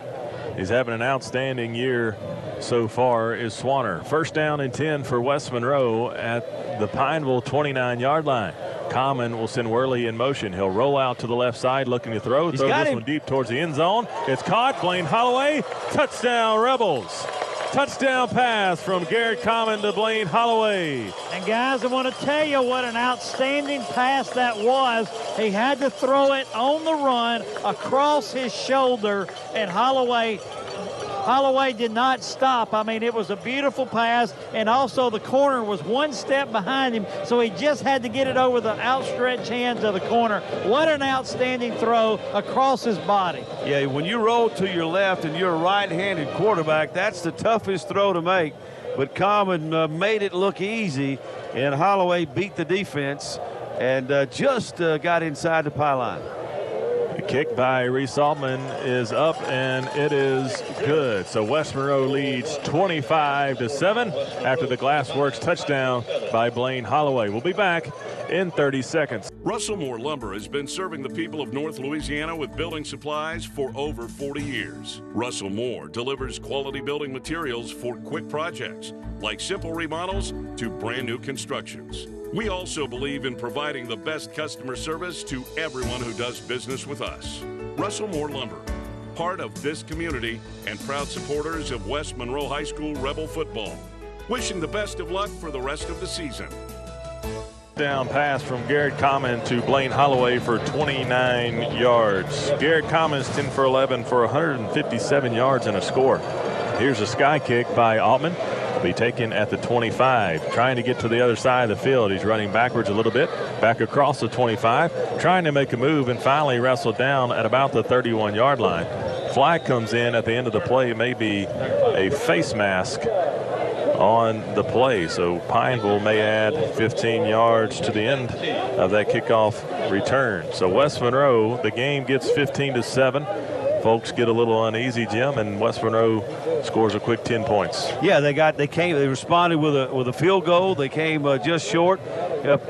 He's having an outstanding year so far, is Swanner. First down and 10 for West Monroe at the Pineville 29-yard line. Common will send Worley in motion. He'll roll out to the left side looking to throw. Throw this one deep towards the end zone. It's caught. Blaine Holloway. Touchdown, Rebels. Touchdown pass from Garrett Common to Blaine Holloway. And guys, I want to tell you what an outstanding pass that was. He had to throw it on the run across his shoulder, and Holloway Holloway did not stop. I mean, it was a beautiful pass, and also the corner was one step behind him, so he just had to get it over the outstretched hands of the corner. What an outstanding throw across his body. Yeah, when you roll to your left and you're a right-handed quarterback, that's the toughest throw to make. But Common made it look easy, and Holloway beat the defense and just got inside the pylon. The kick by Reese Altman is up, and it is good. So West Monroe leads 25-7 after the Glassworks touchdown by Blaine Holloway. We'll be back in 30 seconds. Russell Moore Lumber has been serving the people of North Louisiana with building supplies for over 40 years. Russell Moore delivers quality building materials for quick projects, like simple remodels to brand new constructions. We also believe in providing the best customer service to everyone who does business with us. Russell Moore Lumber, part of this community and proud supporters of West Monroe High School Rebel football. Wishing the best of luck for the rest of the season. Down pass from Garrett Common to Blaine Holloway for 29 yards. Garrett Common's 10 for 11 for 157 yards and a score. Here's a sky kick by Altman. Be taken at the 25, trying to get to the other side of the field. He's running backwards a little bit, back across the 25, trying to make a move, and finally wrestled down at about the 31-yard line. Flag comes in at the end of the play, maybe a face mask on the play, so Pineville may add 15 yards to the end of that kickoff return. So West Monroe, the game gets 15-7. Folks get a little uneasy, Jim, and West Monroe scores a quick 10 points. Yeah, they responded with a field goal. They came just short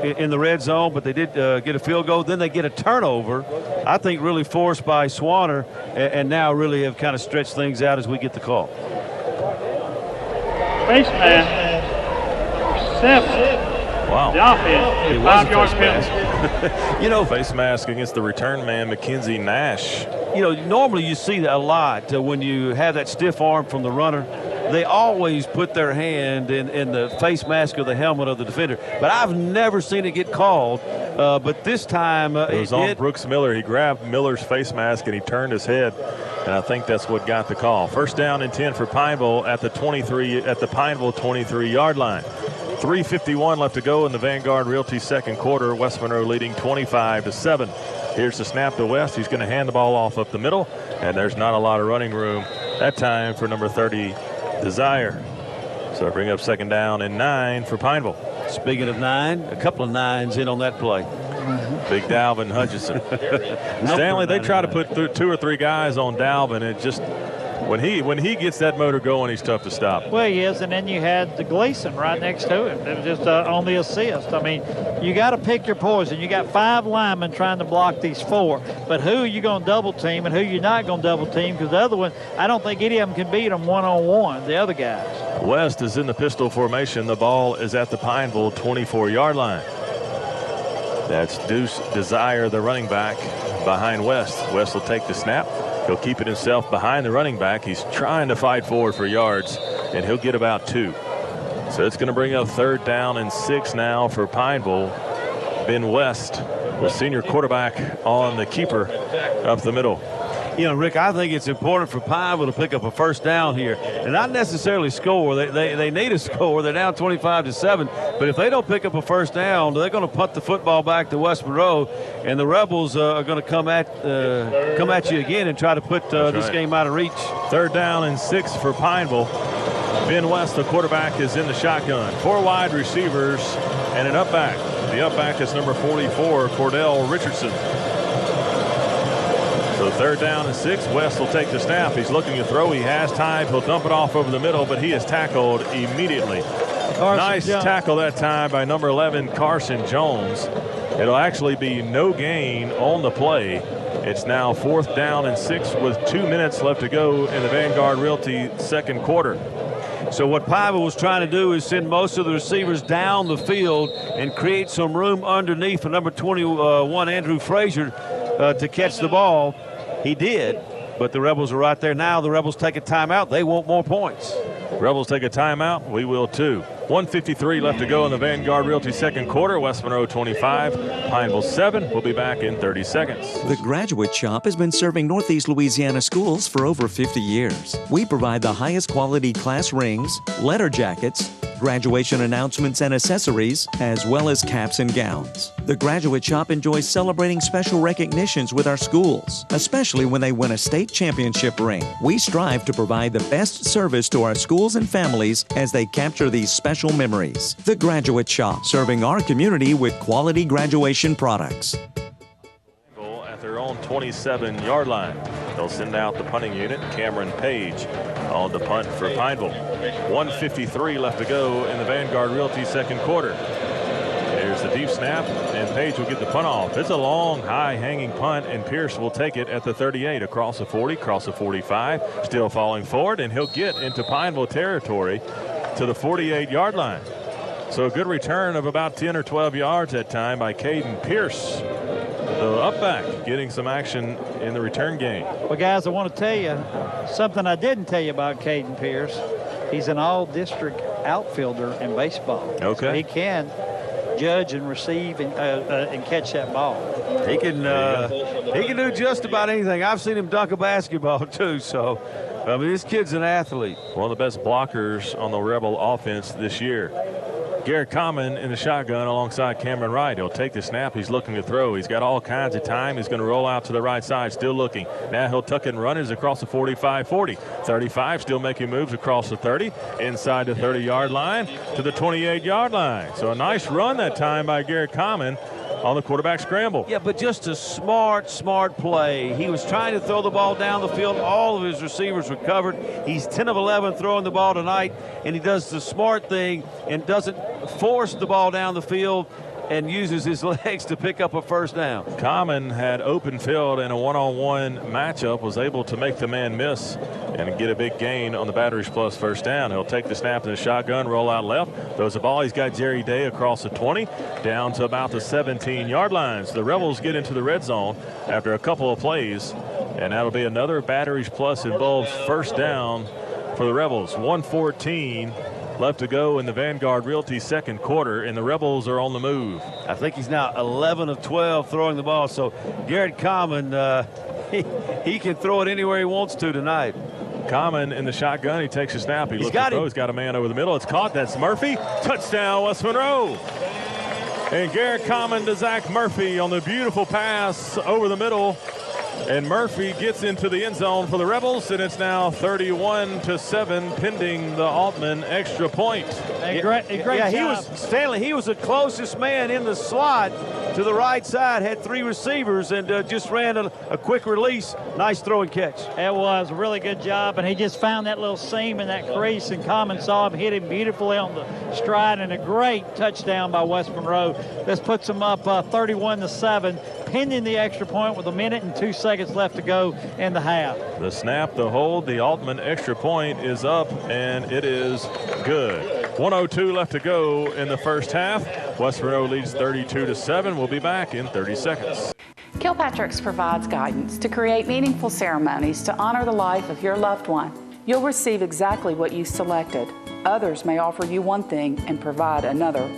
in the red zone, but they did get a field goal. Then they get a turnover, I think really forced by Swanner, and now really have kind of stretched things out as we get the call. Face mask, 7. Wow. The offense, it was a 5-yard penalty. You know, face mask against the return man, Mackenzie Nash. You know, normally you see that a lot when you have that stiff arm from the runner. They always put their hand in the face mask or the helmet of the defender. But I've never seen it get called. But this time it was on Brooks Miller. He grabbed Miller's face mask and he turned his head. And I think that's what got the call. First down and 10 for Pineville at the Pineville 23-yard line. 3:51 left to go in the Vanguard Realty second quarter. West Monroe leading 25-7. Here's the snap to West. He's going to hand the ball off up the middle, and there's not a lot of running room that time for number 30, Desire. So bring up second down and 9 for Pineville. Speaking of 9, a couple of 9s in on that play. Big Dalvin Hutchinson. Stanley, they try to put 2 or 3 guys on Dalvin. It just when he gets that motor going, he's tough to stop. Well, he is, and then you had the Gleason right next to him. It was just on the assist. I mean, you got to pick your poison. You got 5 linemen trying to block these 4, but who are you going to double team and who you're not going to double team? Because the other one, I don't think any of them can beat them one-on-one, the other guys. West is in the pistol formation. The ball is at the Pineville 24-yard line. That's Deuce Desire, the running back, behind West. West will take the snap. He'll keep it himself behind the running back. He's trying to fight forward for yards, and he'll get about 2. So it's going to bring up third down and 6 now for Pineville. Ben West, the senior quarterback, on the keeper up the middle. You know, Rick, I think it's important for Pineville to pick up a first down here and not necessarily score. They need a score. They're down 25-7. But if they don't pick up a first down, they're going to punt the football back to West Monroe, and the Rebels are going to come at you again and try to put this game out of reach. Third down and 6 for Pineville. Ben West, the quarterback, is in the shotgun. 4 wide receivers and an up back. The up back is number 44, Cordell Richardson. So third down and 6. West will take the snap. He's looking to throw. He has time. He'll dump it off over the middle, but he is tackled immediately. Nice tackle that time by number 11, Carson Jones. It'll actually be no gain on the play. It's now 4th down and 6 with 2 minutes left to go in the Vanguard Realty second quarter. So what Pineville was trying to do is send most of the receivers down the field and create some room underneath for number 21, Andrew Frazier, to catch the ball. He did, but the Rebels are right there now. The Rebels take a timeout. They want more points. Rebels take a timeout. We will too. 1:53 left to go in the Vanguard Realty second quarter. West Monroe 25, Pineville 7. We'll be back in 30 seconds. The Graduate Shop has been serving Northeast Louisiana schools for over 50 years. We provide the highest quality class rings, letter jackets, graduation announcements and accessories, as well as caps and gowns. The Graduate Shop enjoys celebrating special recognitions with our schools, especially when they win a state championship ring. We strive to provide the best service to our schools and families as they capture these special memories. The Graduate Shop, serving our community with quality graduation products. At their own 27-yard line. They'll send out the punting unit. Cameron Page on the punt for Pineville. 1:53 left to go in the Vanguard Realty second quarter. There's the deep snap, and Page will get the punt off. It's a long, high-hanging punt, and Pierce will take it at the 38, across the 40, across the 45, still falling forward, and he'll get into Pineville territory to the 48-yard line. So a good return of about 10 or 12 yards that time by Caden Pierce. The up back getting some action in the return game. Well, guys, I want to tell you something I didn't tell you about Caden Pierce. He's an all-district outfielder in baseball. Okay. So he can judge and receive and catch that ball. He can do just about anything. I've seen him dunk a basketball too. So, I mean, this kid's an athlete. One of the best blockers on the Rebel offense this year. Garrett Common in the shotgun alongside Cameron Wright. He'll take the snap. He's looking to throw. He's got all kinds of time. He's going to roll out to the right side, still looking. Now he'll tuck and run. Is across the 45-40. 35, still making moves across the 30, inside the 30-yard line to the 28-yard line. So a nice run that time by Garrett Common on the quarterback scramble. Yeah, but just a smart play. He was trying to throw the ball down the field. All of his receivers were covered. He's 10 of 11 throwing the ball tonight, and he does the smart thing and doesn't force the ball down the field and uses his legs to pick up a first down. Common had open field in a one-on-one matchup, was able to make the man miss and get a big gain on the Batteries Plus first down. He'll take the snap in the shotgun, roll out left, throws the ball. He's got Jerry Day across the 20, down to about the 17-yard line. So the Rebels get into the red zone after a couple of plays, and that'll be another Batteries Plus involved first down for the Rebels. 1:14 left to go in the Vanguard Realty second quarter, and the Rebels are on the move. I think he's now 11 of 12 throwing the ball. So Garrett Common, he can throw it anywhere he wants to tonight. Common in the shotgun. He takes a snap. He looks to throw. He's got a man over the middle. It's caught. That's Murphy. Touchdown, West Monroe. And Garrett Common to Zach Murphy on the beautiful pass over the middle. And Murphy gets into the end zone for the Rebels, and it's now 31-7, pending the Altman extra point. Great job. He was the closest man in the slot to the right side, had three receivers, and just ran a quick release. Nice throw and catch. It was a really good job, and he just found that little seam in that crease, and Common saw him, hit him beautifully on the stride, and a great touchdown by West Monroe. This puts them up 31-7, pending the extra point with 1 minute and 2 seconds left to go in the half. The snap, the hold, the Altman extra point is up, and it is good. 1:02 left to go in the first half. West Monroe leads 32-7. We'll be back in 30 seconds. Kilpatrick's provides guidance to create meaningful ceremonies to honor the life of your loved one. You'll receive exactly what you selected. Others may offer you one thing and provide another.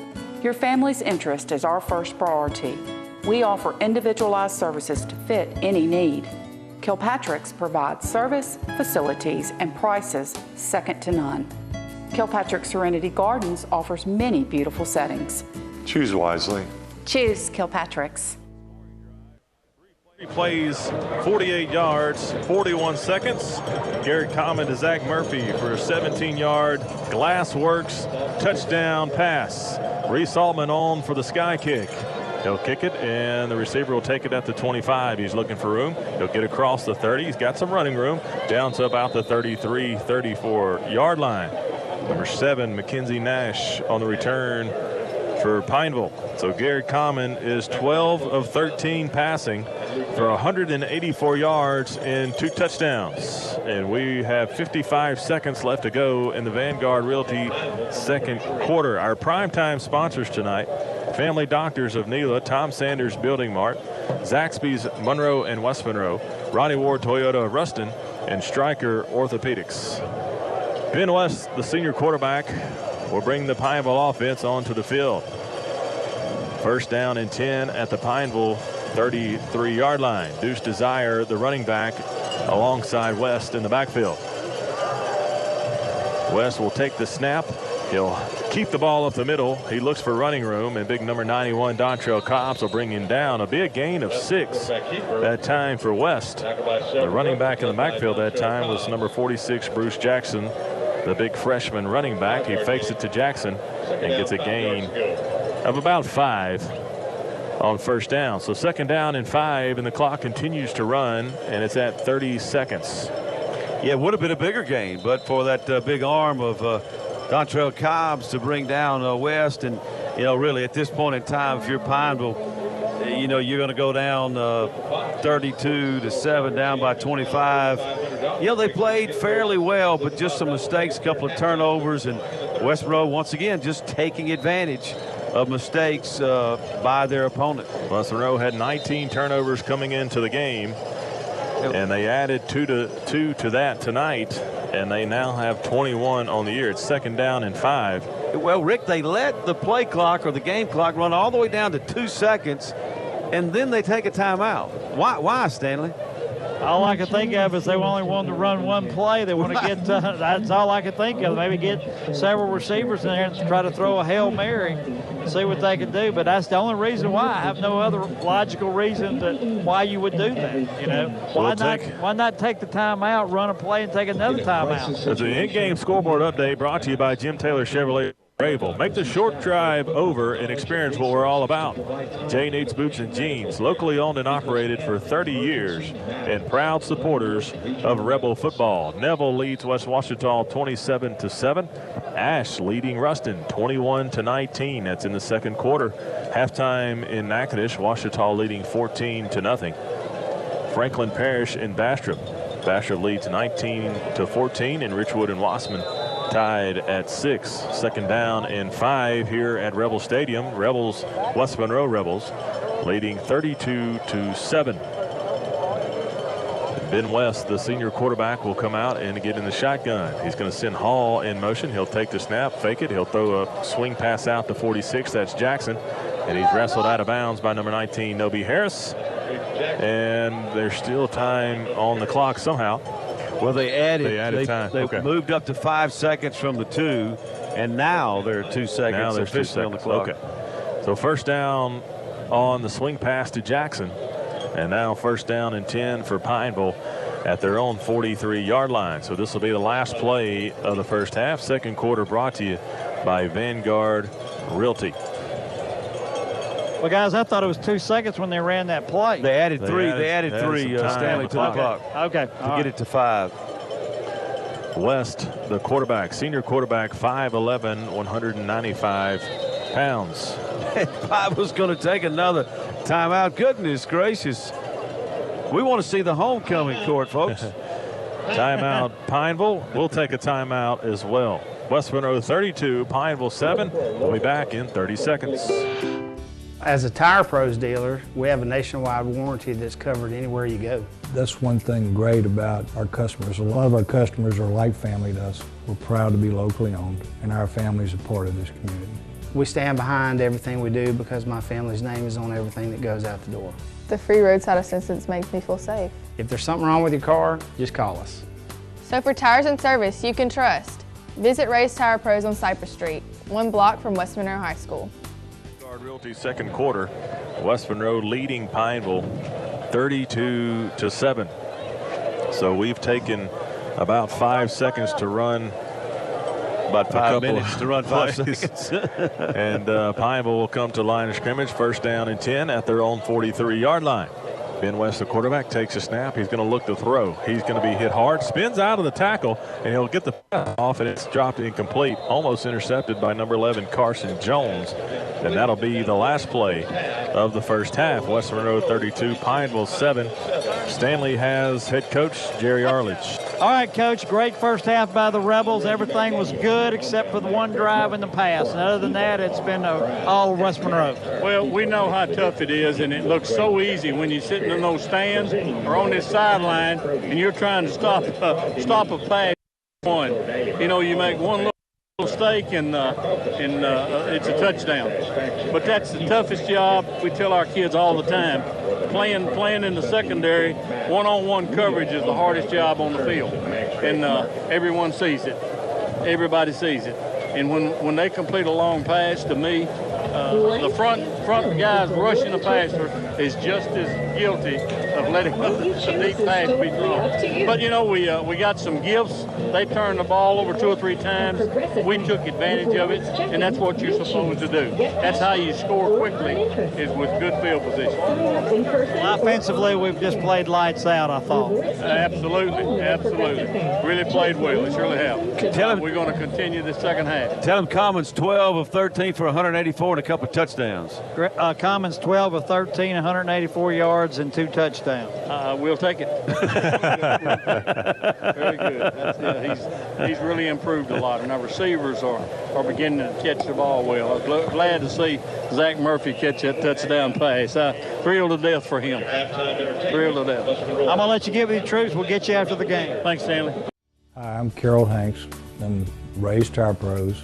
Your family's interest is our first priority. We offer individualized services to fit any need. Kilpatrick's provides service, facilities, and prices second to none. Kilpatrick Serenity Gardens offers many beautiful settings. Choose wisely. Choose Kilpatrick's. 3 plays, 48 yards, 41 seconds. Garrett Common to Zach Murphy for a 17-yard Glassworks touchdown pass. Reese Altman on for the sky kick. He'll kick it, and the receiver will take it at the 25. He's looking for room. He'll get across the 30. He's got some running room down to about the 33, 34-yard line. Number 7, Mackenzie Nash on the return for Pineville. So Garrett Common is 12 of 13 passing for 184 yards and 2 touchdowns. And we have 55 seconds left to go in the Vanguard Realty second quarter. Our primetime sponsors tonight: Family Doctors of Nela, Tom Sanders Building Mart, Zaxby's Monroe and West Monroe, Ronnie Ward Toyota of Ruston, and Stryker Orthopedics. Ben West, the senior quarterback, will bring the Pineville offense onto the field. First down and 10 at the Pineville 33-yard line. Deuce Desire, the running back, alongside West in the backfield. West will take the snap. He'll keep the ball up the middle. He looks for running room, and big number 91, Dontrell Cobbs, will bring him down. A big gain of 6 that time for West. The running back in the backfield that time was number 46, Bruce Jackson, the big freshman running back. He fakes it to Jackson and gets a gain of about 5 on first down. So second down and 5, and the clock continues to run, and it's at 30 seconds. Yeah, it would have been a bigger gain, but for that big arm of Dontrell Cobbs to bring down West. And, really at this point in time, if you're Pineville, you're going to go down 32-7, down by 25. They played fairly well, but just some mistakes, a couple of turnovers, and West Monroe once again just taking advantage of mistakes by their opponent. West Monroe had 19 turnovers coming into the game, and they added 2 to that tonight, and they now have 21 on the year. It's second down and 5. Well, Rick, they let the play clock or the game clock run all the way down to 2 seconds, and then they take a timeout. Why, Stanley? All I can think of is they only wanted to run one play. They want to get that's all I could think of. Maybe get several receivers in there and try to throw a Hail Mary, see what they can do. But that's the only reason why. I have no other logical reason why you would do that. Why not take the timeout, run a play, and take another timeout? It's an in-game scoreboard update brought to you by Jim Taylor Chevrolet. Make the short drive over and experience what we're all about. J. Nate's Boots and Jeans, locally owned and operated for 30 years, and proud supporters of Rebel football. Neville leads West Washita 27-7. Ash leading Ruston 21-19. That's in the second quarter. Halftime in Natchitoches, Washita leading 14-0. Franklin Parish in Bastrop. Bastrop leads 19-14, and Richwood and Wassman tied at 6. Second down and 5 here at Rebel Stadium. West Monroe Rebels leading 32-7. Ben West, the senior quarterback, will come out and get in the shotgun. He's going to send Hall in motion. He'll take the snap, fake it. He'll throw a swing pass out to 46. That's Jackson. And he's wrestled out of bounds by number 19, Nobi Harris. And there's still time on the clock somehow. Well, they added time. They okay. moved up to 5 seconds from the 2, and now there are 2 seconds now there's 2 seconds on the clock. Okay. So first down on the swing pass to Jackson, and now first down and 10 for Pineville at their own 43-yard line. So this will be the last play of the first half. Second quarter brought to you by Vanguard Realty. Well, guys, I thought it was 2 seconds when they ran that play. They added three, Stanley, to the clock. Okay. To get it to 5. West, the quarterback, senior quarterback, 5'11", 195 pounds. I was going to take another timeout. Goodness gracious. We want to see the homecoming court, folks. Timeout, Pineville. We'll take a timeout as well. West Monroe 32, Pineville 7. We'll be back in 30 seconds. As a Tire Pros dealer, we have a nationwide warranty that's covered anywhere you go. That's one thing great about our customers. A lot of our customers are like family to us. We're proud to be locally owned, and our family is a part of this community. We stand behind everything we do because my family's name is on everything that goes out the door. The free roadside assistance makes me feel safe. If there's something wrong with your car, just call us. So for tires and service you can trust, visit Ray's Tire Pros on Cypress Street, 1 block from West Monroe High School. Realty second quarter, West Monroe leading Pineville 32-7. So we've taken about 5 seconds to run. About 5 minutes to run 5 seconds. And Pineville will come to line of scrimmage, first down and 10 at their own 43-yard line. Ben West, the quarterback, takes a snap. He's going to look to throw. He's going to be hit hard, spins out of the tackle, and he'll get the pass off, and it's dropped incomplete, almost intercepted by number 11, Carson Jones. And that'll be the last play of the first half. West Monroe 32, Pineville 7. Stanley has head coach Jerry Arledge. All right, Coach, great first half by the Rebels. Everything was good except for the one drive in the pass. And other than that, it's been all West Monroe. Well, we know how tough it is, and it looks so easy when you're sitting in those stands or on this sideline and you're trying to stop a pass. You make one look Mistake and it's a touchdown. But that's the toughest job. We tell our kids all the time. Playing in the secondary, one-on-one coverage is the hardest job on the field, and everyone sees it. Everybody sees it. And when they complete a long pass to me, the front guys rushing the passer is just as guilty of letting a deep pass be thrown. But, you know, we got some gifts. They turned the ball over 2 or 3 times. We took advantage of it, and that's what you're supposed to do. That's how you score quickly, is with good field position. Offensively, we've just played lights out, I thought. Absolutely, absolutely. Really played well. They surely have. We're going to continue the second half. Tell him Commons 12 of 13 for 184 and a couple of touchdowns. Commons 12 of 13, 184 yards and 2 touchdowns. We'll take it. Very good. He's really improved a lot, and our receivers are beginning to catch the ball well. I'm glad to see Zach Murphy catch that touchdown pass. Thrilled to death for him. Thrilled to death. I'm going to let you give me the truth. We'll get you after the game. Thanks, Stanley. Hi, I'm Carol Hanks. I'm Ray's Tire Pros.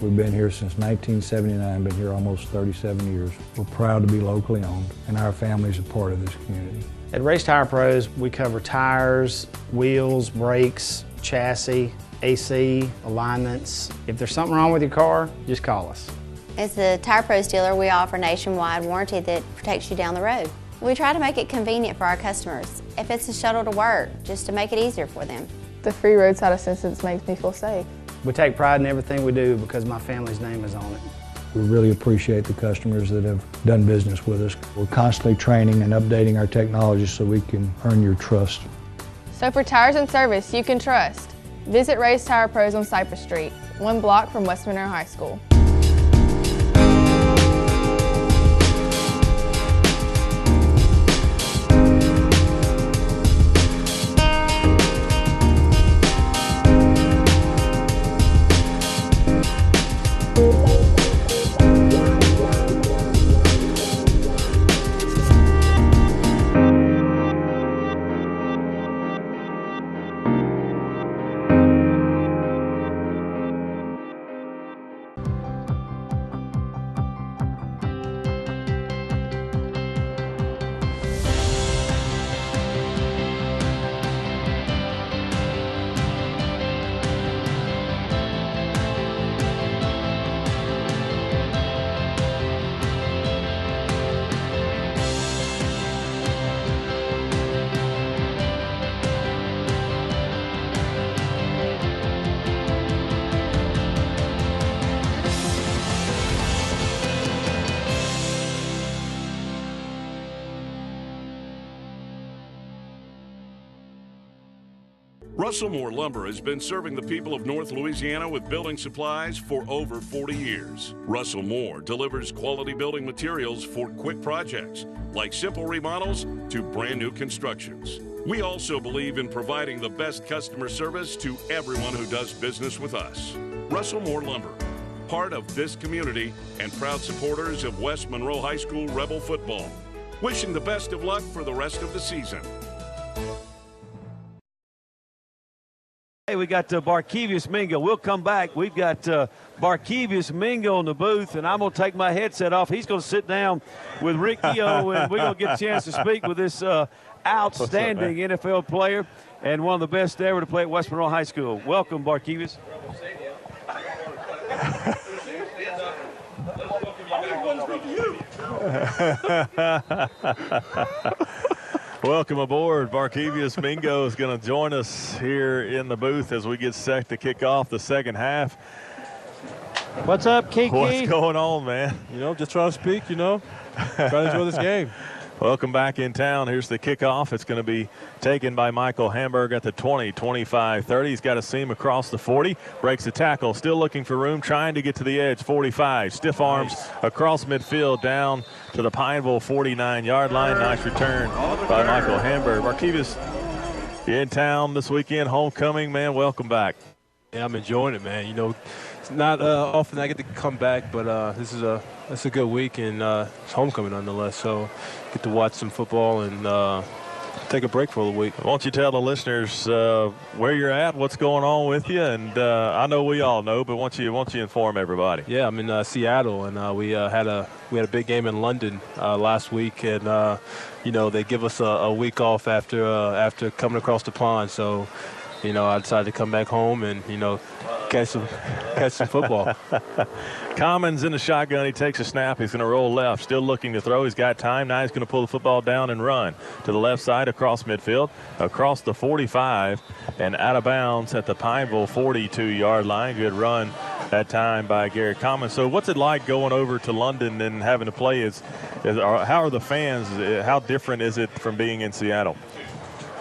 We've been here since 1979, been here almost 37 years. We're proud to be locally owned, and our family's a part of this community. At Race Tire Pros, we cover tires, wheels, brakes, chassis, AC, alignments. If there's something wrong with your car, just call us. As a Tire Pros dealer, we offer nationwide warranty that protects you down the road. We try to make it convenient for our customers. If it's a shuttle to work, just to make it easier for them. The free roadside assistance makes me feel safe. We take pride in everything we do because my family's name is on it. We really appreciate the customers that have done business with us. We're constantly training and updating our technology so we can earn your trust. So for tires and service you can trust, visit Ray's Tire Pros on Cypress Street, 1 block from West Monroe High School. Russell Moore Lumber has been serving the people of North Louisiana with building supplies for over 40 years. Russell Moore delivers quality building materials for quick projects, like simple remodels to brand new constructions. We also believe in providing the best customer service to everyone who does business with us. Russell Moore Lumber, part of this community and proud supporters of West Monroe High School Rebel football. Wishing the best of luck for the rest of the season. Hey, we got Barkevius Mingo. We'll come back. We've got Barkevius Mingo in the booth, and I'm going to take my headset off. He's going to sit down with Rick Eo, and we're going to get a chance to speak with this outstanding NFL player and one of the best ever to play at West Monroe High School. Welcome, Barkevius. Welcome aboard. Barkevius Mingo is going to join us here in the booth as we get set to kick off the second half. What's up, Kiki? What's going on, man? You know, just trying to speak, you know, trying to enjoy this game. Welcome back in town. Here's the kickoff. It's going to be taken by Michael Hamburg at the 20, 25, 30. He's got a seam across the 40. Breaks the tackle. Still looking for room. Trying to get to the edge. 45. Stiff arms across midfield down to the Pineville 49-yard line. Nice return by Michael Hamburg. Barkevius, you're in town this weekend. Homecoming, man. Welcome back. Yeah, I'm enjoying it, man. You know, it's not often I get to come back, but this is a good week, and it's homecoming nonetheless. So get to watch some football and take a break for a week. Why don't you tell the listeners where you're at, what's going on with you, and I know we all know, but why don't you inform everybody? Yeah, I'm in Seattle, and we had a big game in London last week, and they give us a week off after coming across the pond. So, I decided to come back home and catch some football. Commons in the shotgun. He takes a snap. He's going to roll left. Still looking to throw. He's got time. Now he's going to pull the football down and run to the left side across midfield, across the 45, and out of bounds at the Pineville 42-yard line. Good run that time by Garrett Commons. So what's it like going over to London and having to play? How are the fans? How different is it from being in Seattle?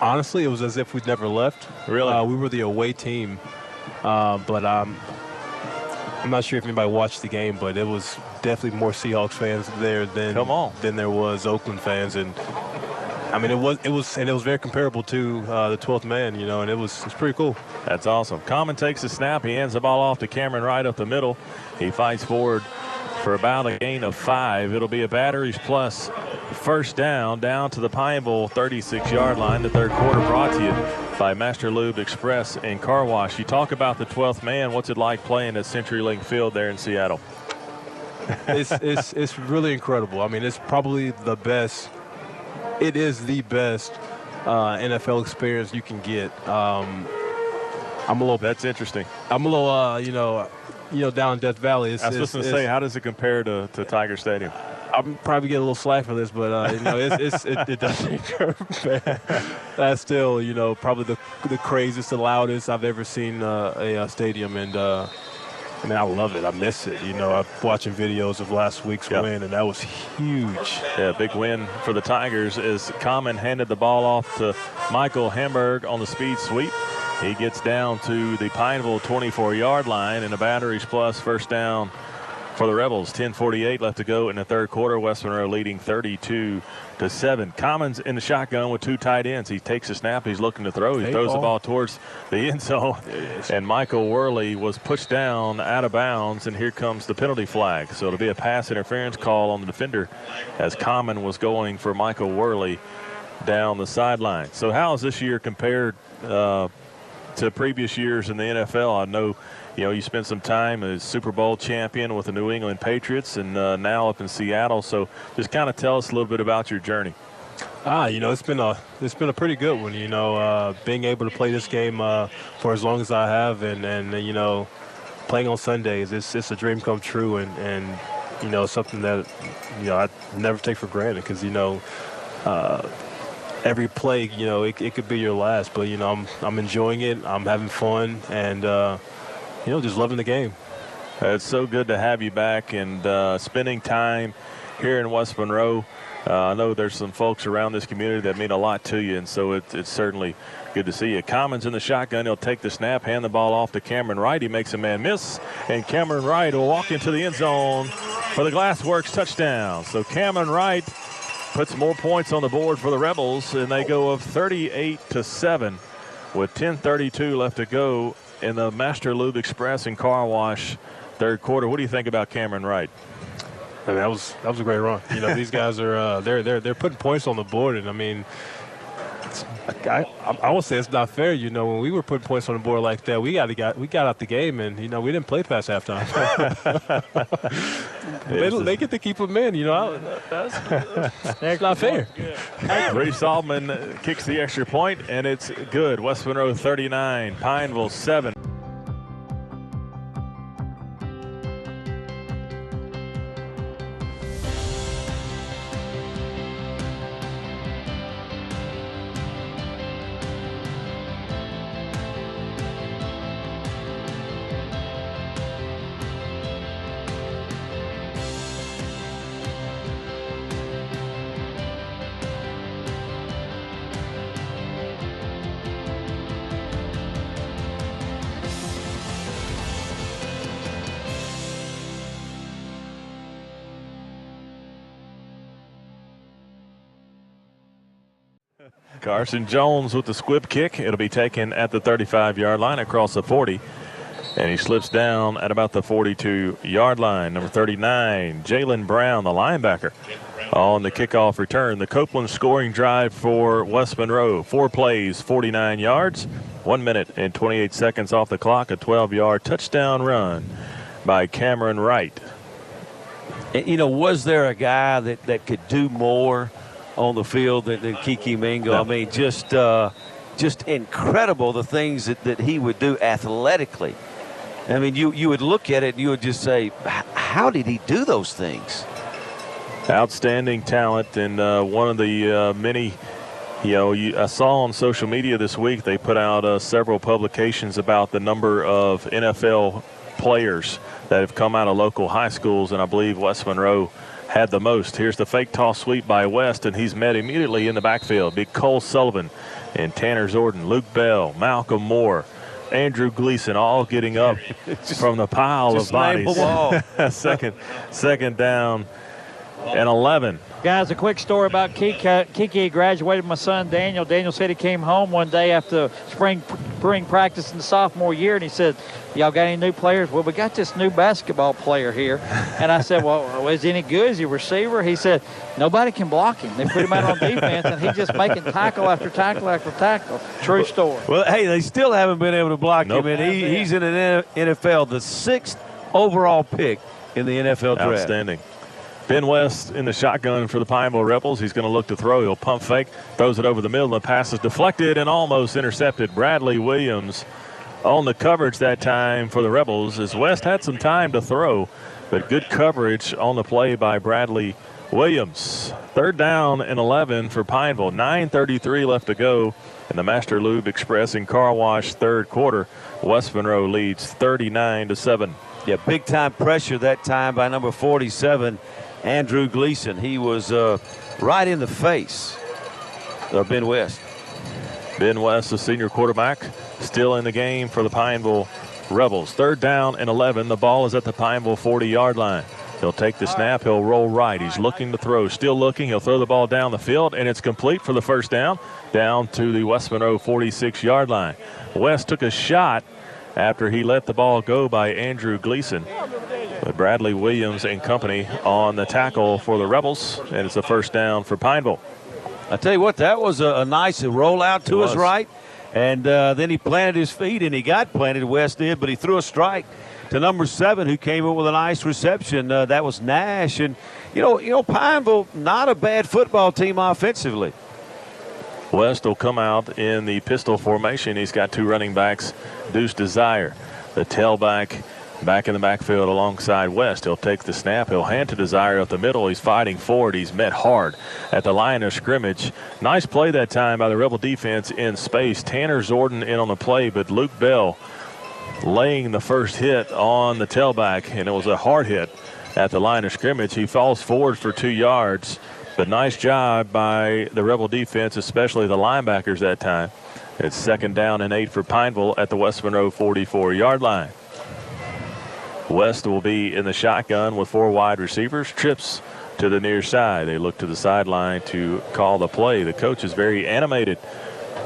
Honestly, it was as if we'd never left. Really? We were the away team, but I'm not sure if anybody watched the game, but it was definitely more Seahawks fans there than there was Oakland fans, and I mean it was very comparable to the 12th man, and it was pretty cool. That's awesome. Common takes a snap. He hands the ball off to Cameron Wright up the middle. He fights forward for about a gain of 5. It'll be a batteries plus first down to the Pineville 36-yard line. The third quarter brought to you by Master Lube Express and Car Wash. You talk about the 12th man. What's it like playing at CenturyLink Field there in Seattle? It's really incredible. I mean, it's probably the best. It is the best NFL experience you can get. That's interesting. I'm a little, down in Death Valley. I was supposed to say, how does it compare to Tiger Stadium? I'm probably getting a little slack for this, but it doesn't compare. That's still, probably the craziest, the loudest I've ever seen a stadium, and I mean, I love it. I miss it. I'm watching videos of last week's win, and that was huge. Yeah, big win for the Tigers as Common handed the ball off to Michael Hamburg on the speed sweep. He gets down to the Pineville 24-yard line, and a batteries plus first down for the Rebels. 10:48 left to go in the third quarter. West Monroe leading 32-7. Commons in the shotgun with 2 tight ends. He takes a snap. He's looking to throw. He throws the ball towards the end zone. And Michael Worley was pushed down out of bounds, and here comes the penalty flag. So it'll be a pass interference call on the defender as Common was going for Michael Worley down the sideline. So how is this year compared to previous years in the NFL? I know you spent some time as Super Bowl champion with the New England Patriots and now up in Seattle. So just kind of tell us a little bit about your journey. It's been a pretty good one. Being able to play this game for as long as I have, and playing on Sundays, it's a dream come true, and something that I never take for granted, because every play, it could be your last, but I'm enjoying it. I'm having fun, and just loving the game. It's so good to have you back and spending time here in West Monroe. I know there's some folks around this community that mean a lot to you, and so it's certainly good to see you. Commons in the shotgun. He'll take the snap, hand the ball off to Cameron Wright. He makes a man miss, and Cameron Wright will walk into the end zone for the Glassworks touchdown. So Cameron Wright puts more points on the board for the Rebels, and they go of 38-7 with 10:32 left to go in the Master Lube Express and Car Wash third quarter. What do you think about Cameron Wright? I mean, that was a great run. These guys are they're putting points on the board, and I mean, I would say it's not fair. When we were putting points on the board like that, we got out the game, and we didn't play past halftime. they get to keep them in. That's not fair. Reese Altman kicks the extra point, and it's good. West Monroe 39, Pineville 7. Carson Jones with the squib kick. It'll be taken at the 35-yard line across the 40. And he slips down at about the 42-yard line. Number 39, Jalen Brown, the linebacker on the kickoff return. The Copeland scoring drive for West Monroe. 4 plays, 49 yards, 1 minute and 28 seconds off the clock. A 12-yard touchdown run by Cameron Wright. You know, was there a guy that could do more on the field than Kiki Mingo? No. I mean, just incredible the things that he would do athletically. I mean, you would look at it and you would just say, how did he do those things? Outstanding talent, and one of the many, I saw on social media this week they put out several publications about the number of NFL players that have come out of local high schools, and I believe West Monroe had the most. Here's the fake toss sweep by West, and he's met immediately in the backfield. Big Cole Sullivan and Tanner Zorden, Luke Bell, Malcolm Moore, Andrew Gleason, all getting up from the pile of bodies. Second down and 11. Guys, a quick story about Kiki. Graduated my son Daniel. Daniel said he came home one day after spring practice in the sophomore year, and he said, y'all got any new players? Well, we got this new basketball player here. And I said, well, is he any good? Is he a receiver? He said, nobody can block him. They put him out on defense, and he's just making tackle after tackle after tackle. True story. Well, hey, they still haven't been able to block him, and he's in an NFL, the 6th overall pick in the NFL draft. Outstanding. Ben West in the shotgun for the Pineville Rebels. He's going to look to throw. He'll pump fake, throws it over the middle. The pass is deflected and almost intercepted. Bradley Williams on the coverage that time for the Rebels, as West had some time to throw, but good coverage on the play by Bradley Williams. 3rd down and 11 for Pineville. 9:33 left to go in the Master Lube Express and Car Wash 3rd quarter. West Monroe leads 39-7. Yeah, big time pressure that time by number 47. Andrew Gleason. He was right in the face of Ben West. Ben West, the senior quarterback, still in the game for the Pineville Rebels. 3rd down and 11. The ball is at the Pineville 40-yard line. He'll take the snap. He'll roll right. He's looking to throw. Still looking. He'll throw the ball down the field, and it's complete for the first down to the West Monroe 46-yard line. West took a shot after he let the ball go by Andrew Gleason. But Bradley Williams and company on the tackle for the Rebels, and it's a first down for Pineville. I tell you what, that was a nice rollout to his right, and then he planted his feet, and he got planted, West did, but he threw a strike to number 7, who came up with a nice reception. That was Nash, and you know Pineville, not a bad football team offensively. West will come out in the pistol formation. He's got 2 running backs, Deuce Desire, the tailback, back in the backfield alongside West. He'll take the snap. He'll hand to Desire up the middle. He's fighting forward. He's met hard at the line of scrimmage. Nice play that time by the Rebel defense in space. Tanner Zorden in on the play, but Luke Bell laying the first hit on the tailback, and it was a hard hit at the line of scrimmage. He falls forward for 2 yards, but nice job by the Rebel defense, especially the linebackers that time. It's 2nd down and 8 for Pineville at the West Monroe 44-yard line. West will be in the shotgun with 4 wide receivers. Trips to the near side. They look to the sideline to call the play. The coach is very animated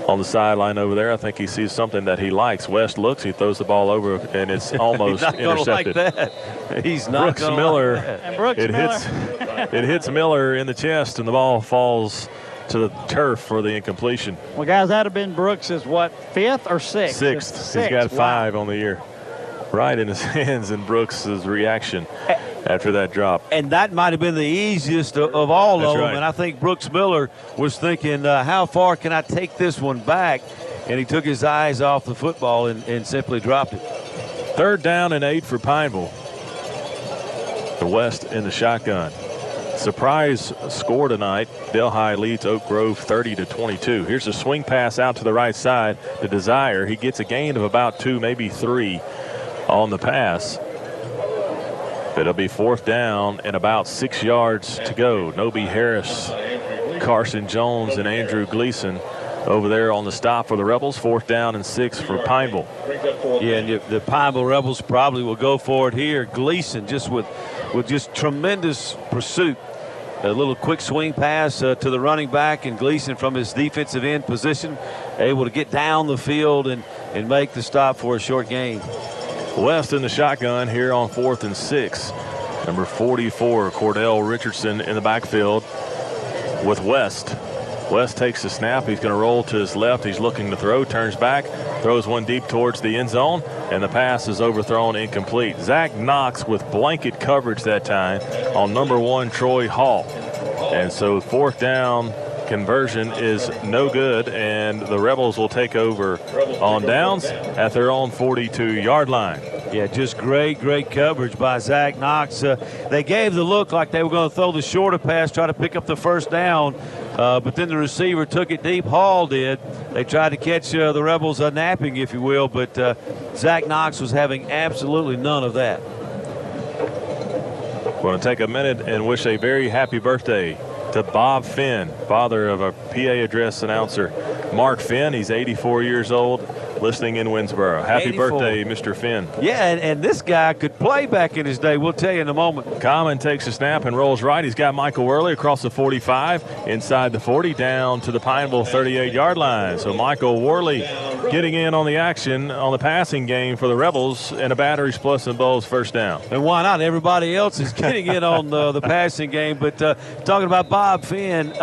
on the sideline over there. I think he sees something that he likes. West looks, he throws the ball over, and it's almost He's not intercepted. Like that. He's not Brooks Miller. Like that. And Brooks It hits Miller in the chest, and the ball falls to the turf for the incompletion. Well, guys, that would have been Brooks's, 5th or 6th? 6th. He's got 5 on the year. Right in his hands, and Brooks's reaction after that drop. And that might have been the easiest of all That's of them. right. And I think Brooks Miller was thinking, how far can I take this one back? And he took his eyes off the football and simply dropped it. 3rd down and 8 for Pineville. The West in the shotgun. Surprise score tonight. Delhi leads Oak Grove 30-22. Here's a swing pass out to the right side to Desire. He gets a gain of about 2, maybe 3 on the pass. It'll be 4th down and about 6 yards to go. Noby Harris, Carson Jones, and Andrew Gleason over there on the stop for the Rebels. 4th down and 6 for Pineville. Yeah, and the Pineville Rebels probably will go for it here. Gleason just with just tremendous pursuit. A little quick swing pass to the running back, and Gleason from his defensive end position able to get down the field and make the stop for a short gain. West in the shotgun here on 4th and 6. Number 44, Cordell Richardson in the backfield with West. West takes the snap. He's going to roll to his left. He's looking to throw, turns back, throws one deep towards the end zone, and the pass is overthrown, incomplete. Zach Knox with blanket coverage that time on number 1, Troy Hall. And so 4th down conversion is no good, and the Rebels will take over on downs at their own 42-yard line. Yeah, just great coverage by Zach Knox. They gave the look like they were going to throw the shorter pass, try to pick up the first down, but then the receiver took it deep. Hall did. They tried to catch the Rebels napping, if you will, but Zach Knox was having absolutely none of that. We're going to take a minute and wish a very happy birthday to Bob Finn, father of a PA address announcer, Mark Finn. He's 84 years old, listening in Winsboro. Happy 84. birthday, Mr. Finn. Yeah, and this guy could play back in his day. We'll tell you in a moment. Common takes a snap and rolls right. He's got Michael Worley across the 45, inside the 40, down to the Pineville 38-yard line. So Michael Worley getting in on the action on the passing game for the Rebels, and a batteries plus and Bowles first down. And why not? Everybody else is getting in on the passing game. But talking about Bob Finn,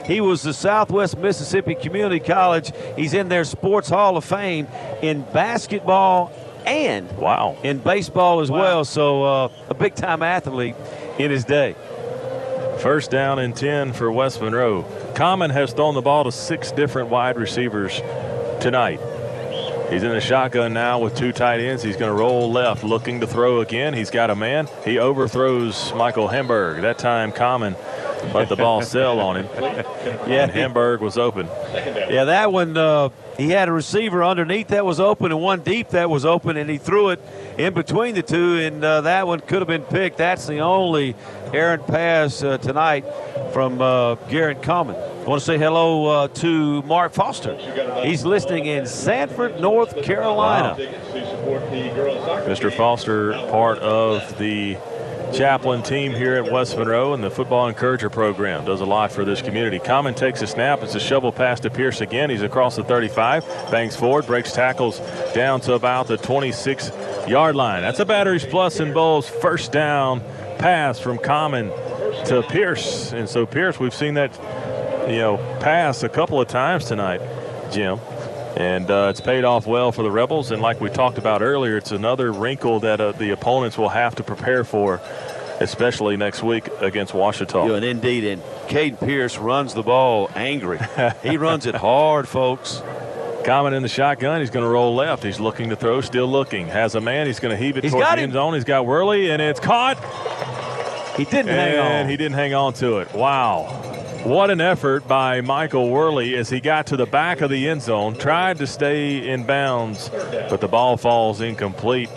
he was the Southwest Mississippi Community College. He's in their Sports Hall of Fame in basketball and in baseball as well. So a big-time athlete in his day. First down and 10 for West Monroe. Common has thrown the ball to 6 different wide receivers tonight. He's in the shotgun now with 2 tight ends. He's going to roll left, looking to throw again. He's got a man. He overthrows Michael Hemberg. That time Common let the ball sail on him. Yeah, and Hemberg was open. Yeah, that one, he had a receiver underneath that was open and one deep that was open, and he threw it in between the two, and that one could have been picked. That's the only errant pass tonight from Garrett Common. I want to say hello to Mark Foster. He's listening in Sanford, North Carolina. Wow. Mr. Foster, part of the chaplain team here at West Monroe and the Football Encourager program, does a lot for this community. Common takes a snap. It's a shovel pass to Pierce again. He's across the 35, bangs forward, breaks tackles down to about the 26-yard line. That's a batteries plus and Bowles first down pass from Common to Pierce. And so Pierce, we've seen that pass a couple of times tonight, Jim. And it's paid off well for the Rebels. And like we talked about earlier, it's another wrinkle that the opponents will have to prepare for, especially next week against Ouachita. Yeah, and indeed, and Caden Pierce runs the ball angry. He runs it hard, folks. Common in the shotgun. He's going to roll left. He's looking to throw, still looking. Has a man. He's going to heave it towards the end zone. He's got Worley, and it's caught. He didn't hang on. And he didn't hang on to it. Wow. What an effort by Michael Worley as he got to the back of the end zone, tried to stay in bounds, but the ball falls incomplete.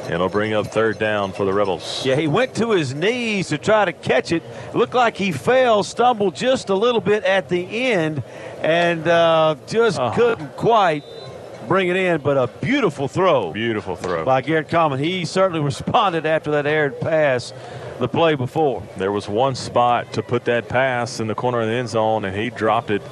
And it'll bring up third down for the Rebels. Yeah, he went to his knees to try to catch it. Looked like he fell, stumbled just a little bit at the end, and just couldn't quite bring it in, but a beautiful throw. Beautiful throw. By Garrett Common. He certainly responded after that errant pass the play before. There was one spot to put that pass in the corner of the end zone, and he dropped it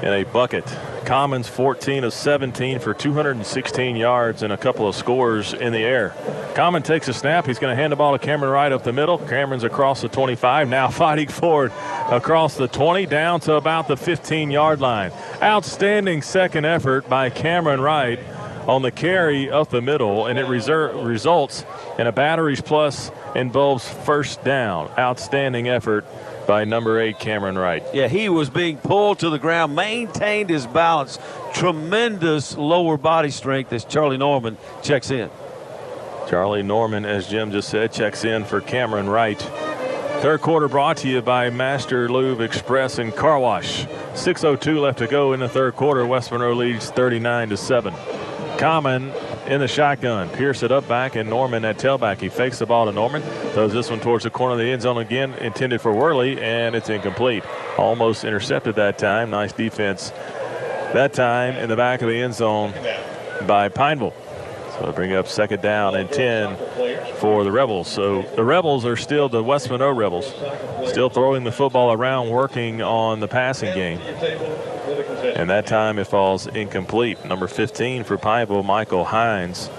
in a bucket. Commons 14 of 17 for 216 yards and a couple of scores in the air. Common takes a snap. He's going to hand the ball to Cameron Wright up the middle. Cameron's across the 25, now fighting forward across the 20 down to about the 15-yard line. Outstanding second effort by Cameron Wright on the carry up the middle, and it results in a batteries plus and Bowles first down. Outstanding effort by number 8, Cameron Wright. Yeah, he was being pulled to the ground, maintained his balance. Tremendous lower body strength as Charlie Norman checks in. Charlie Norman, as Jim just said, checks in for Cameron Wright. Third quarter brought to you by Master Lube Express and Car Wash. 6:02 left to go in the third quarter. West Monroe leads 39-7. Common in the shotgun. Pierce it up back, and Norman at tailback. He fakes the ball to Norman. Throws this one towards the corner of the end zone again, intended for Worley, and it's incomplete. Almost intercepted that time. Nice defense that time in the back of the end zone by Pineville. So they bring up second down and 10 for the Rebels. So the Rebels are still, the West Monroe Rebels, still throwing the football around, working on the passing game. And that time it falls incomplete. Number 15 for Pineville, Michael Hines,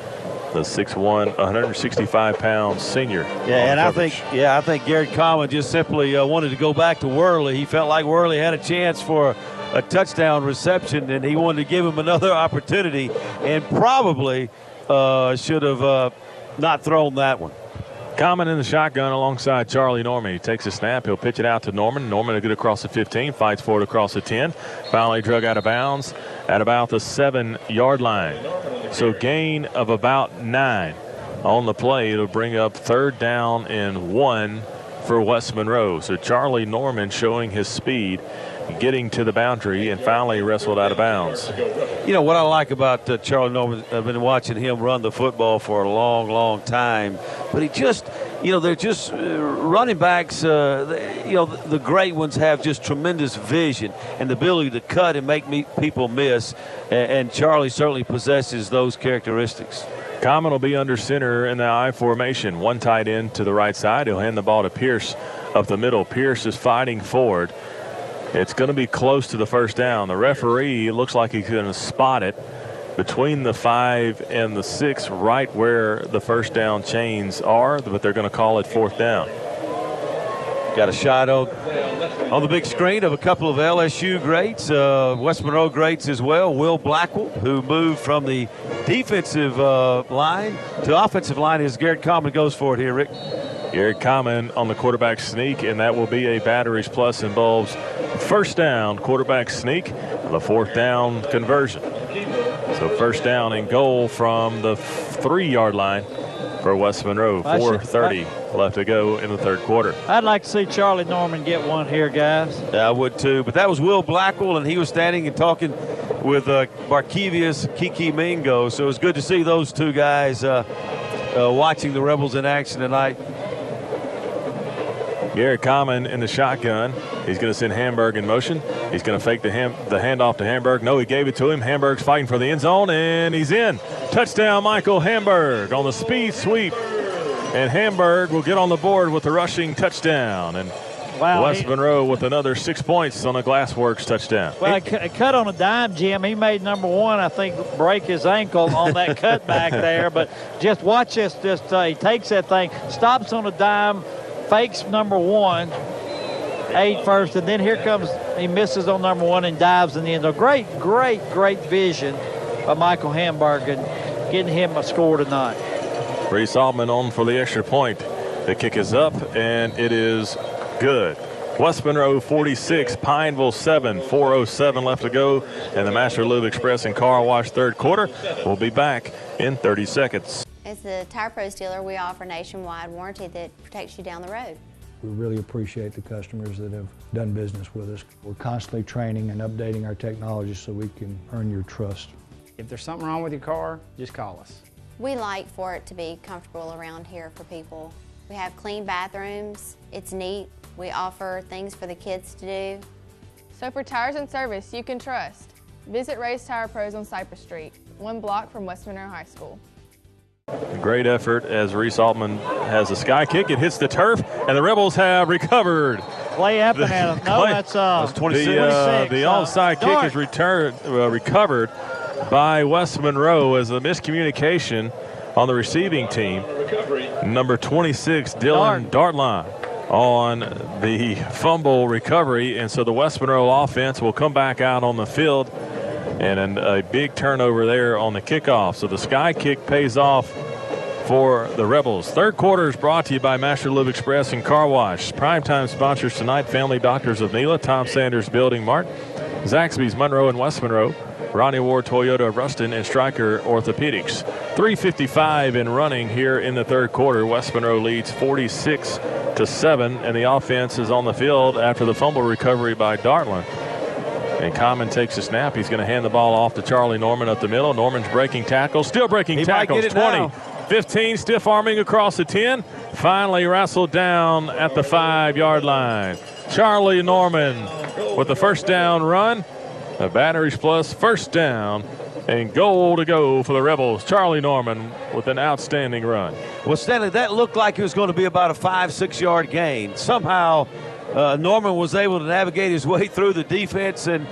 the 6'1", 165-pound senior. Yeah, and I think Garrett Common just simply wanted to go back to Worley. He felt like Worley had a chance for a touchdown reception, and he wanted to give him another opportunity, and probably should have not thrown that one. Common in the shotgun alongside Charlie Norman. He takes a snap. He'll pitch it out to Norman. Norman will get across the 15, fights for it across the 10. Finally drug out of bounds at about the 7-yard line. So gain of about 9 on the play. It'll bring up 3rd down and 1 for West Monroe. So Charlie Norman showing his speed, getting to the boundary, and finally wrestled out of bounds. You know what I like about Charlie Norman, I've been watching him run the football for a long, long time, but he just, they're just running backs, the great ones have just tremendous vision and the ability to cut and make people miss, and Charlie certainly possesses those characteristics. Common will be under center in the I formation. One tight end to the right side. He'll hand the ball to Pierce up the middle. Pierce is fighting forward. It's going to be close to the first down. The referee looks like he's going to spot it between the 5 and the 6, right where the first down chains are, but they're going to call it 4th down. Got a shot on the big screen of a couple of LSU greats, West Monroe greats as well. Will Blackwell, who moved from the defensive line to offensive line as Garrett Common goes for it here, Rick. Garrett Common on the quarterback sneak, and that will be a Batteries Plus involves first down quarterback sneak, the 4th down conversion. So first down and goal from the 3-yard line for West Monroe. 4:30 left to go in the 3rd quarter. I'd like to see Charlie Norman get one here, guys. Yeah, I would too. But that was Will Blackwell, and he was standing and talking with Barkevius Kiki Mingo. So it was good to see those two guys watching the Rebels in action tonight. Garrett Common in the shotgun. He's going to send Hamburg in motion. He's going to fake the handoff to Hamburg. No, he gave it to him. Hamburg's fighting for the end zone, and he's in. Touchdown, Michael Hamburg on the speed sweep. And Hamburg will get on the board with the rushing touchdown. And West Monroe with another 6 points on a Glassworks touchdown. Well, cut on a dime, Jim. He made number 1, I think, break his ankle on that cutback there. But just watch this. He takes that thing, stops on a dime, fakes number 1, 8 first, and then here comes, he misses on number 1 and dives in the end zone. Great vision by Michael Hamburg and getting him a score tonight. Reese Altman on for the extra point. The kick is up, and it is good. West Monroe 46, Pineville 7, 4:07 left to go, and the Master Lube Express and Car Wash 3rd quarter. We'll be back in 30 seconds. As the Tire Pros dealer, we offer nationwide warranty that protects you down the road. We really appreciate the customers that have done business with us. We're constantly training and updating our technology so we can earn your trust. If there's something wrong with your car, just call us. We like for it to be comfortable around here for people. We have clean bathrooms. It's neat. We offer things for the kids to do. So for tires and service you can trust, visit Ray's Tire Pros on Cypress Street, 1 block from West Monroe High School. Great effort as Reese Altman has a sky kick. It hits the turf, and the Rebels have recovered. Clay Eppenham. No, that's 26. The onside kick is recovered by West Monroe as a miscommunication on the receiving team. Number 26, Dylan Dartline, on the fumble recovery, and so the West Monroe offense will come back out on the field, and a big turnover there on the kickoff. So the sky kick pays off for the Rebels. 3rd quarter is brought to you by Master Lube Express and Car Wash. Primetime sponsors tonight: Family Doctors of Nela, Tom Sanders Building Mart, Zaxby's Monroe and West Monroe, Ronnie Ward Toyota of Ruston, and Stryker Orthopedics. 3:55 in running here in the 3rd quarter. West Monroe leads 46-7, and the offense is on the field after the fumble recovery by Dartland. And Common takes a snap. He's going to hand the ball off to Charlie Norman up the middle. Norman's breaking tackles, still breaking tackles. 20, 15, stiff arming across the 10. Finally wrestled down at the 5-yard line. Charlie Norman with the first down run. A Batteries Plus first down and goal to go for the Rebels. Charlie Norman with an outstanding run. Well, Stanley, that looked like it was going to be about a 5-6 yard gain. Somehow Norman was able to navigate his way through the defense, and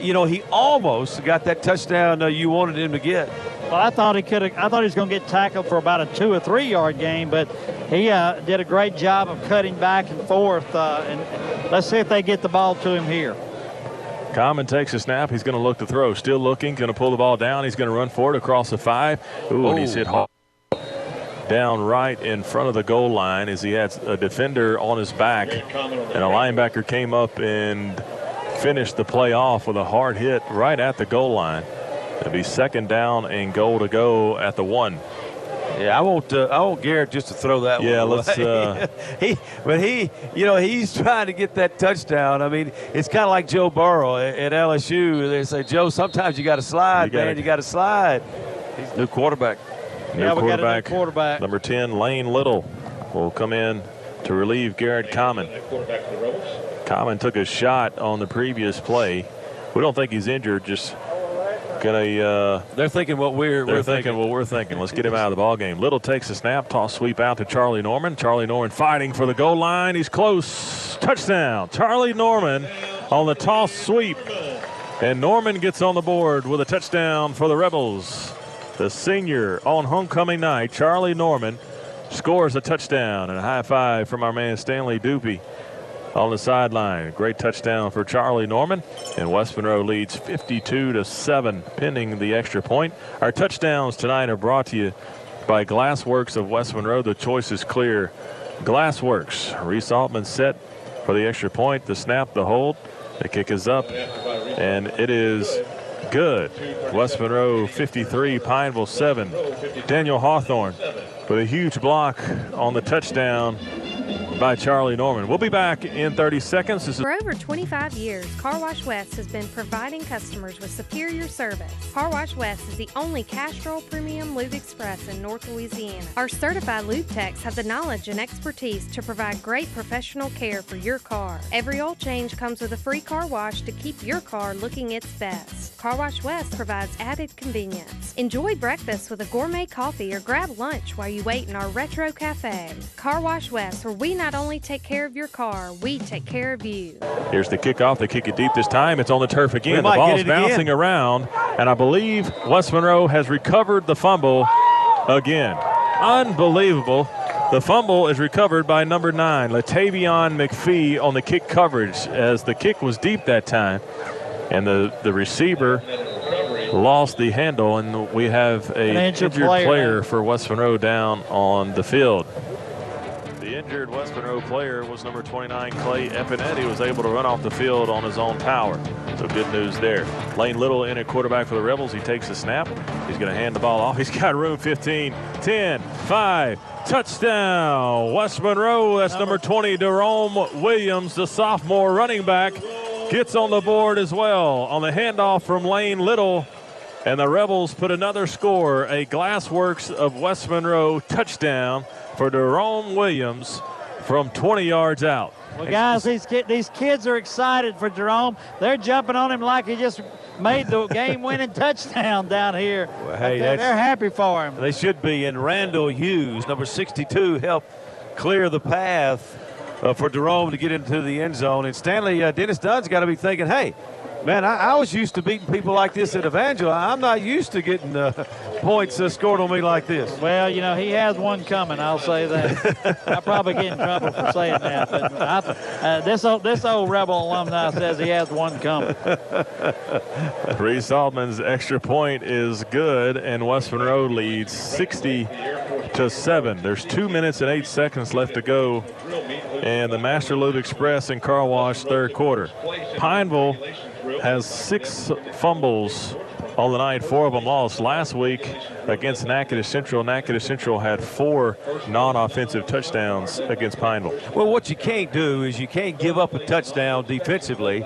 he almost got that touchdown you wanted him to get. Well, I thought he was going to get tackled for about a 2 or 3 yard gain, but he did a great job of cutting back and forth. And let's see if they get the ball to him here. Common takes a snap. He's going to look to throw. Still looking. Going to pull the ball down. He's going to run for it across the 5. Ooh, and he's hit hard down right in front of the goal line as he had a defender on his back. And a linebacker came up and finished the play off with a hard hit right at the goal line. It'll be 2nd down and goal to go at the 1. Yeah, I want Garrett just to throw that one. Yeah, let's. He's trying to get that touchdown. I mean, it's kind of like Joe Burrow at LSU. They say, Joe, sometimes you got to slide, man. You got to slide. He's new quarterback. We got a new quarterback. Number 10, Lane Little, will come in to relieve Garrett Common. Common took a shot on the previous play. We don't think he's injured. Just gonna. They're thinking what we're thinking. What we're thinking. Let's get him out of the ball game. Little takes a snap, toss sweep out to Charlie Norman. Charlie Norman fighting for the goal line. He's close. Touchdown. Charlie Norman on the toss sweep, and Norman gets on the board with a touchdown for the Rebels. The senior on homecoming night, Charlie Norman, scores a touchdown, and a high five from our man Stanley Doopy on the sideline. Great touchdown for Charlie Norman, and West Monroe leads 52-7 pending the extra point. Our touchdowns tonight are brought to you by Glassworks of West Monroe. The choice is clear. Glassworks. Reese Altman set for the extra point. The snap, the hold. The kick is up, and it is good. West Monroe 53, Pineville 7. Daniel Hawthorne with a huge block on the touchdown by Charlie Norman. We'll be back in 30 seconds. For over 25 years, Car Wash West has been providing customers with superior service. Car Wash West is the only Castrol Premium Lube Express in North Louisiana. Our certified lube techs have the knowledge and expertise to provide great professional care for your car. Every oil change comes with a free car wash to keep your car looking its best. Car Wash West provides added convenience. Enjoy breakfast with a gourmet coffee or grab lunch while you wait in our retro cafe. Car Wash West, where we not only take care of your car, we take care of you. Here's the kickoff. They kick it deep this time. It's on the turf again. The ball's bouncing around, and I believe West Monroe has recovered the fumble again. Unbelievable. The fumble is recovered by number 9, Latavion McPhee, on the kick coverage, as the kick was deep that time, and the receiver lost the handle, and we have an injured player for West Monroe down on the field. The injured West Monroe player was number 29, Clay Epinetti. He was able to run off the field on his own power. So good news there. Lane Little in at quarterback for the Rebels. He takes the snap. He's going to hand the ball off. He's got room. 15, 10, 5. Touchdown, West Monroe. That's number 20, Jerome Williams, the sophomore running back, gets on the board as well on the handoff from Lane Little. And the Rebels put another score, a Glassworks of West Monroe touchdown for Jerome Williams from 20 yards out. Well, guys, these kids are excited for Jerome. They're jumping on him like he just made the game-winning touchdown down here. Well, hey, they're happy for him. They should be. And Randall Hughes, number 62, helped clear the path for Jerome to get into the end zone. And Stanley, Dennis Dunn's got to be thinking, hey, man, I was used to beating people like this at Evangel. I'm not used to getting points scored on me like this. Well, you know, he has one coming, I'll say that. I'll probably get in trouble for saying that. But this old Rebel alumni says he has one coming. Reese Altman's extra point is good, and West Monroe leads 60-7. There's 2 minutes and 8 seconds left to go, and the Master Lube Express and Car Wash third quarter. Pineville has 6 fumbles on the night, 4 of them lost. Last week against Natchitoches Central, Natchitoches Central had 4 non-offensive touchdowns against Pineville. Well, what you can't do is you can't give up a touchdown defensively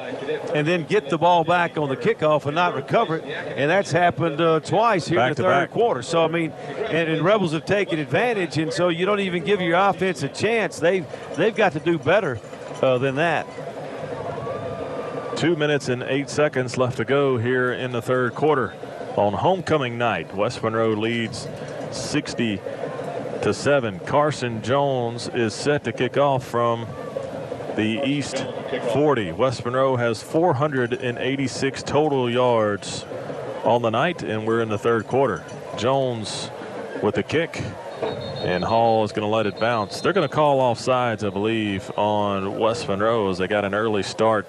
and then get the ball back on the kickoff and not recover it, and that's happened twice here in the third quarter. So, I mean, and Rebels have taken advantage, and so you don't even give your offense a chance. They've got to do better than that. 2 minutes and 8 seconds left to go here in the third quarter. On homecoming night, West Monroe leads 60-7. Carson Jones is set to kick off from the East 40. West Monroe has 486 total yards on the night, and we're in the third quarter. Jones with the kick, and Hall is going to let it bounce. They're going to call offsides, I believe, on West Monroe as they got an early start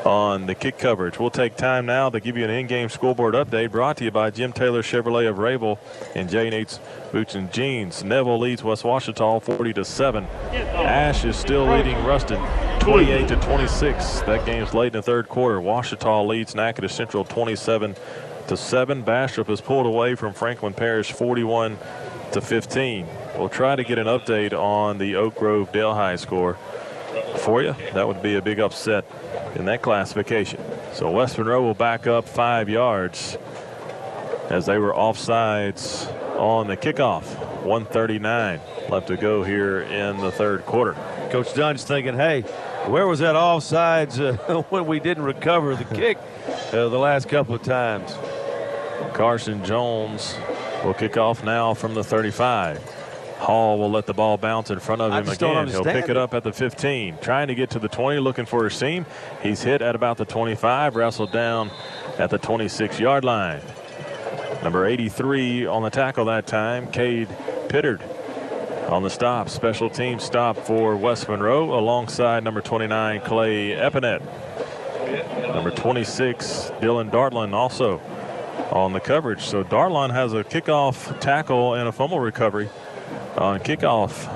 on the kick coverage. We'll take time now to give you an in-game scoreboard update brought to you by Jim Taylor Chevrolet of Rayville and J. Nate's Boots and Jeans. Neville leads West Washita 40-7. Ash is still leading Ruston 28-26. That game's late in the third quarter. Washita leads Natchitoches Central 27-7. Bastrop is pulled away from Franklin Parish 41-15. We'll try to get an update on the Oak Grove Delhi score for you. That would be a big upset in that classification. So West Monroe will back up 5 yards as they were offsides on the kickoff. 1:39 left to go here in the third quarter. Coach Dunn's thinking, hey, where was that offsides when we didn't recover the kick the last couple of times? Carson Jones will kick off now from the 35. Hall will let the ball bounce in front of him again. He'll pick it up at the 15, trying to get to the 20, looking for a seam. He's hit at about the 25, wrestled down at the 26-yard line. Number 83 on the tackle that time, Cade Pittard on the stop. Special team stop for West Monroe alongside number 29, Clay Epinet. Number 26, Dylan Dartland also on the coverage. So Dartland has a kickoff tackle and a fumble recovery on kickoff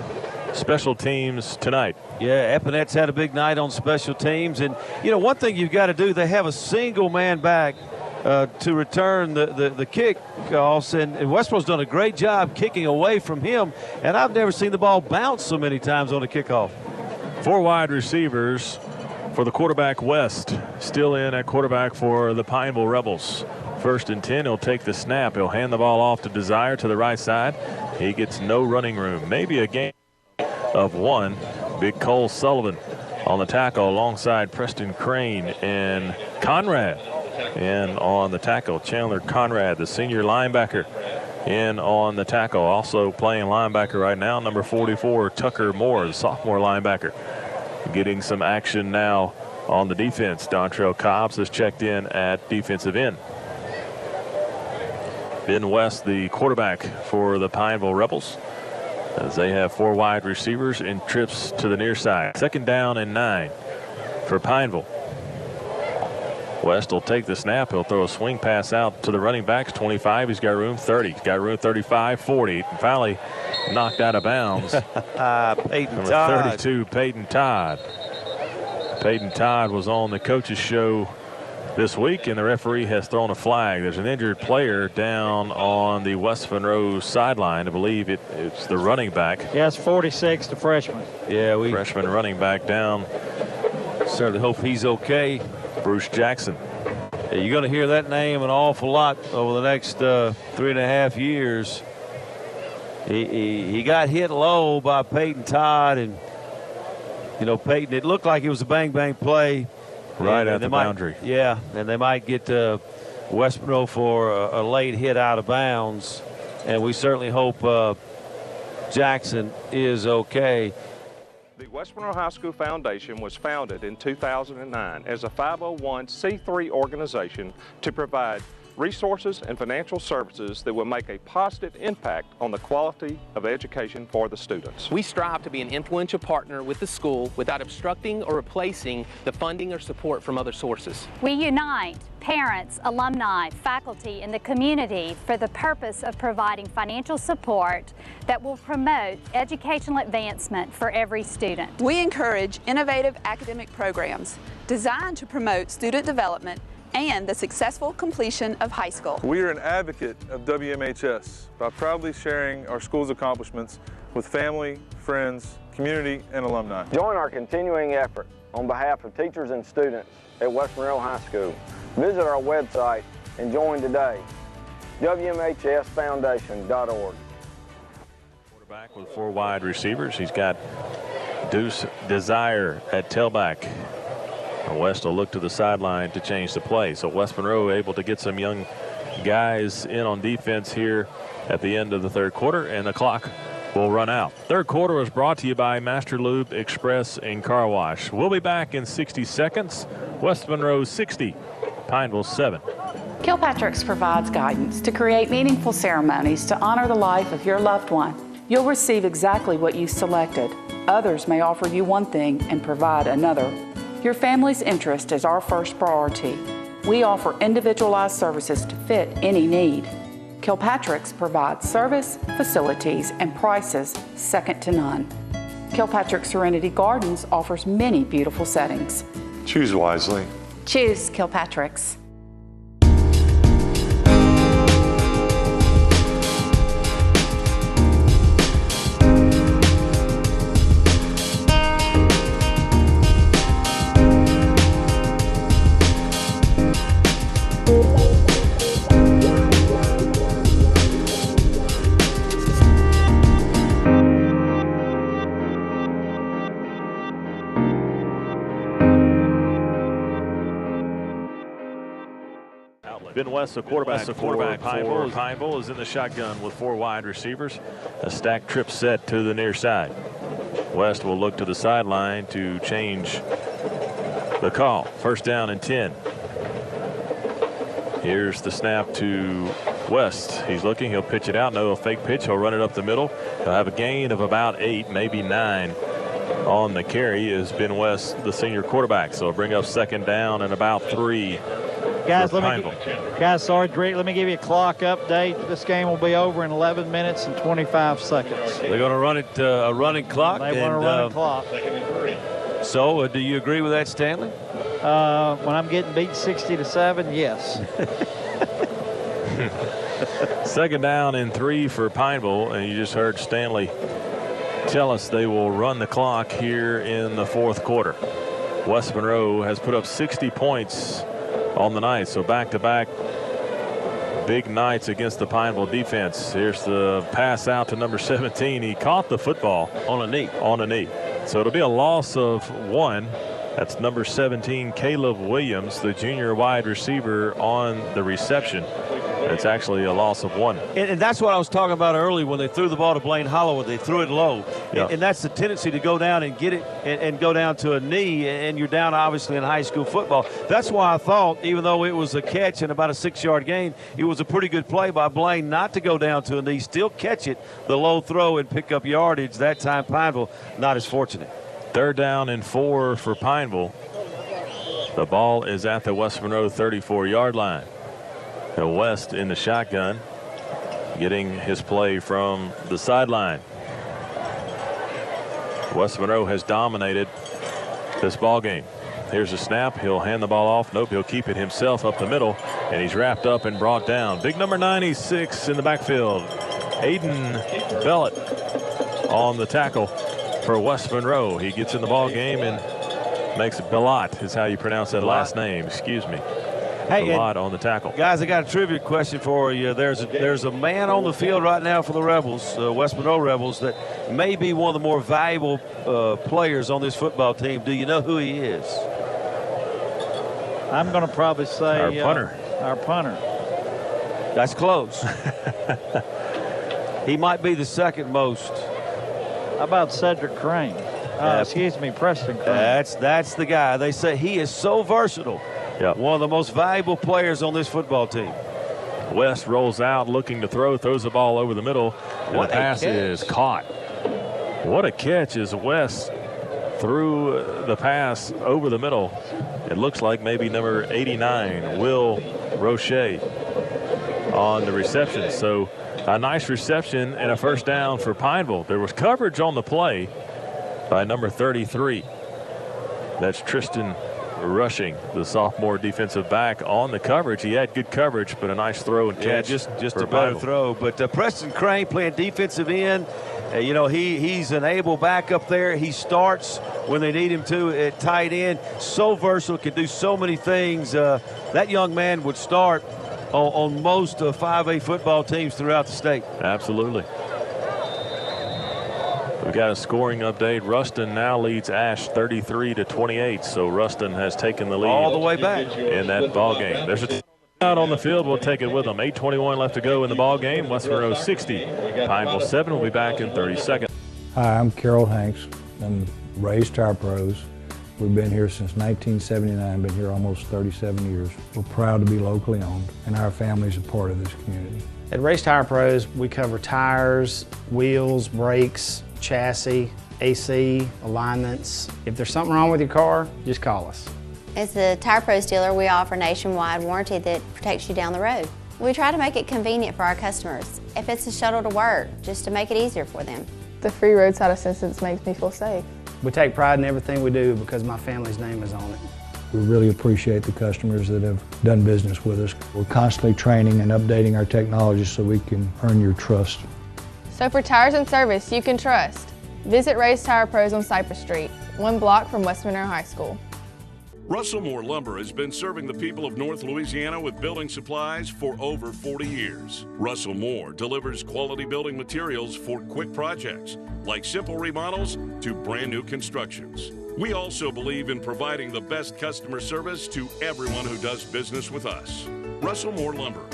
special teams tonight. Yeah, Epinet's had a big night on special teams. And, you know, one thing you've got to do, they have a single man back to return the kickoffs. And Westboro's done a great job kicking away from him. And I've never seen the ball bounce so many times on a kickoff. 4 wide receivers for the quarterback West. Still in at quarterback for the Pineville Rebels. 1st and 10, he'll take the snap. He'll hand the ball off to Desire to the right side. He gets no running room. Maybe a gain of 1. Big Cole Sullivan on the tackle alongside Preston Crane and Conrad. And on the tackle, Chandler Conrad, the senior linebacker, in on the tackle. Also playing linebacker right now, number 44, Tucker Moore, the sophomore linebacker. Getting some action now on the defense. Dontrell Cobbs has checked in at defensive end. Ben West, the quarterback for the Pineville Rebels, as they have 4 wide receivers and trips to the near side. 2nd down and 9 for Pineville. West will take the snap. He'll throw a swing pass out to the running backs. 25. He's got room. 30. He's got room. 35. 40. Finally knocked out of bounds. Peyton Number Todd. 32, Peyton Todd. Peyton Todd was on the coach's show this week, and the referee has thrown a flag. There's an injured player down on the West Monroe sideline. I believe it's the running back. Yeah, it's 46, the freshman. Yeah, freshman running back down. Certainly hope he's okay. Bruce Jackson. Yeah, you're going to hear that name an awful lot over the next 3.5 years. He got hit low by Peyton Todd, and you know, Peyton, it looked like it was a bang-bang play. Right at the boundary. Yeah, and they might get West Monroe for a late hit out of bounds, and we certainly hope Jackson is okay. The West Monroe High School Foundation was founded in 2009 as a 501c3 organization to provide resources and financial services that will make a positive impact on the quality of education for the students. We strive to be an influential partner with the school without obstructing or replacing the funding or support from other sources. We unite parents, alumni, faculty, and the community for the purpose of providing financial support that will promote educational advancement for every student. We encourage innovative academic programs designed to promote student development and the successful completion of high school. We are an advocate of WMHS by proudly sharing our school's accomplishments with family, friends, community, and alumni. Join our continuing effort on behalf of teachers and students at West Monroe High School. Visit our website and join today, WMHSFoundation.org. Quarterback with 4 wide receivers. He's got Deuce Desire at tailback. West will look to the sideline to change the play. So West Monroe able to get some young guys in on defense here at the end of the third quarter, and the clock will run out. Third quarter was brought to you by Master Lube Express and Car Wash. We'll be back in 60 seconds. West Monroe 60, Pineville 7. Kilpatrick's provides guidance to create meaningful ceremonies to honor the life of your loved one. You'll receive exactly what you selected. Others may offer you one thing and provide another. Your family's interest is our first priority. We offer individualized services to fit any need. Kilpatrick's provides service, facilities, and prices second to none. Kilpatrick Serenity Gardens offers many beautiful settings. Choose wisely. Choose Kilpatrick's. Ben West, the quarterback for Pineville. Pineville is in the shotgun with 4 wide receivers. A stack trip set to the near side. West will look to the sideline to change the call. First down and 10. Here's the snap to West. He's looking. He'll pitch it out. No, a fake pitch. He'll run it up the middle. He'll have a gain of about 8, maybe 9 on the carry. Is Ben West, the senior quarterback. So bring up second down and about 3. Guys, sorry, Rick, let me give you a clock update. This game will be over in 11 minutes and 25 seconds. They're going to run it a running clock. They want to run a clock. So, do you agree with that, Stanley? When I'm getting beat 60-7, yes. Second down and 3 for Pineville, and you just heard Stanley tell us they will run the clock here in the 4th quarter. West Monroe has put up 60 points on the night, so back-to-back big nights against the Pineville defense. Here's the pass out to number 17. He caught the football on a knee. So it'll be a loss of 1. That's number 17, Caleb Williams, the junior wide receiver, on the reception. It's actually a loss of 1. And that's what I was talking about earlier when they threw the ball to Blaine Holloway. They threw it low. Yeah. And that's the tendency to go down and get it and go down to a knee, and you're down obviously in high school football. That's why I thought, even though it was a catch and about a 6-yard gain, it was a pretty good play by Blaine not to go down to a knee, still catch it, the low throw, and pick up yardage. That time Pineville not as fortunate. Third down and 4 for Pineville. The ball is at the West Monroe 34-yard line. The West in the shotgun, getting his play from the sideline. West Monroe has dominated this ball game. Here's a snap. He'll hand the ball off. Nope, he'll keep it himself up the middle, and he's wrapped up and brought down. Big number 96 in the backfield. Aiden Bellett on the tackle for West Monroe. He gets in the ball game and makes it Bellott is how you pronounce that last name. Excuse me. Hey, a lot on the tackle. Guys, I got a trivia question for you. There's a man on the field right now for the Rebels, West Monroe Rebels, that may be one of the more valuable players on this football team. Do you know who he is? I'm going to probably say our punter. Our punter. That's close. He might be the second most. How about Cedric Crane? Excuse me, Preston Crane. That's the guy. They say he is so versatile. Yep. One of the most valuable players on this football team. West rolls out looking to throw, throws the ball over the middle, and the pass is caught. What a catch as West threw the pass over the middle. It looks like maybe number 89, Will Roche, on the reception. So a nice reception and a first down for Pineville. There was coverage on the play by number 33. That's Tristan Rushing, the sophomore defensive back, on the coverage. He had good coverage, but a nice throw and catch. Just a better throw. But Preston Crane playing defensive end. He's an able back up there. He starts when they need him to at tight end. So versatile, can do so many things. That young man would start on most 5A football teams throughout the state. Absolutely. We've got a scoring update. Ruston now leads Ash 33-28. So Ruston has taken the lead all the way back in that ball game. There's a out on the field. We'll take it with them. 8:21 left to go in the ball game. West Monroe 60. Pineville 7 will be back in 30 seconds. Hi, I'm Carol Hanks. I'm Ray's Tire Pros. We've been here since 1979, been here almost 37 years. We're proud to be locally owned, and our family's a part of this community. At Race Tire Pros, we cover tires, wheels, brakes, chassis, AC, alignments. If there's something wrong with your car, just call us. As the Tire Pros dealer, we offer nationwide warranty that protects you down the road. We try to make it convenient for our customers. If it's a shuttle to work, just to make it easier for them. The free roadside assistance makes me feel safe. We take pride in everything we do because my family's name is on it. We really appreciate the customers that have done business with us. We're constantly training and updating our technology so we can earn your trust. So for tires and service you can trust, visit Race Tire Pros on Cypress Street, 1 block from West Monroe High School. Russell Moore Lumber has been serving the people of North Louisiana with building supplies for over 40 years. Russell Moore delivers quality building materials for quick projects, like simple remodels to brand new constructions. We also believe in providing the best customer service to everyone who does business with us. Russell Moore Lumber,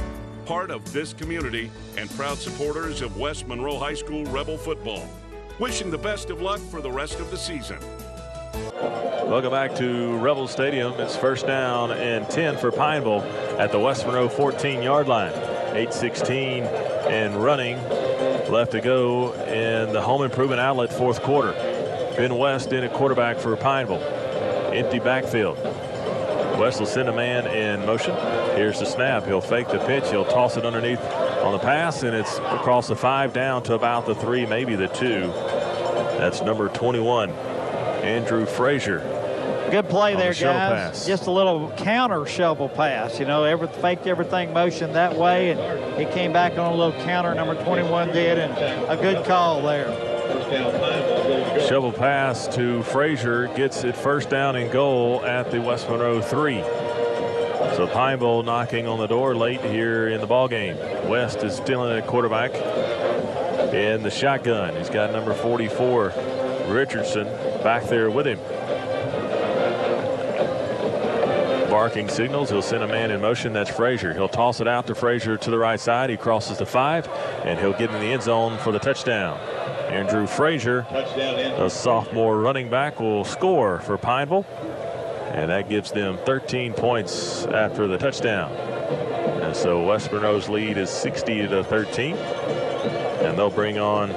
part of this community and proud supporters of West Monroe High School Rebel football. Wishing the best of luck for the rest of the season. Welcome back to Rebel Stadium. It's first down and 10 for Pineville at the West Monroe 14-yard line. 8:16 and running left to go in the home improvement outlet fourth quarter. Ben West in at quarterback for Pineville. Empty backfield. West will send a man in motion. Here's the snap. He'll fake the pitch. He'll toss it underneath on the pass, and it's across the 5 down to about the 3, maybe the 2. That's number 21, Andrew Frazier. Good play there, shovel guys. pass. Just a little counter shovel pass. You know, faked everything motion that way, and he came back on a little counter, number 21 did, and a good call there. Shovel pass to Frazier gets it first down and goal at the West Monroe 3. So Pineville knocking on the door late here in the ball game. West is still in at quarterback in the shotgun. He's got number 44, Richardson, back there with him. Barking signals. He'll send a man in motion. That's Frazier. He'll toss it out to Frazier to the right side. He crosses the 5, and he'll get in the end zone for the touchdown. Andrew Frazier, a sophomore running back, will score for Pineville, and that gives them 13 points after the touchdown. And so West Monroe's lead is 60-13, and they'll bring on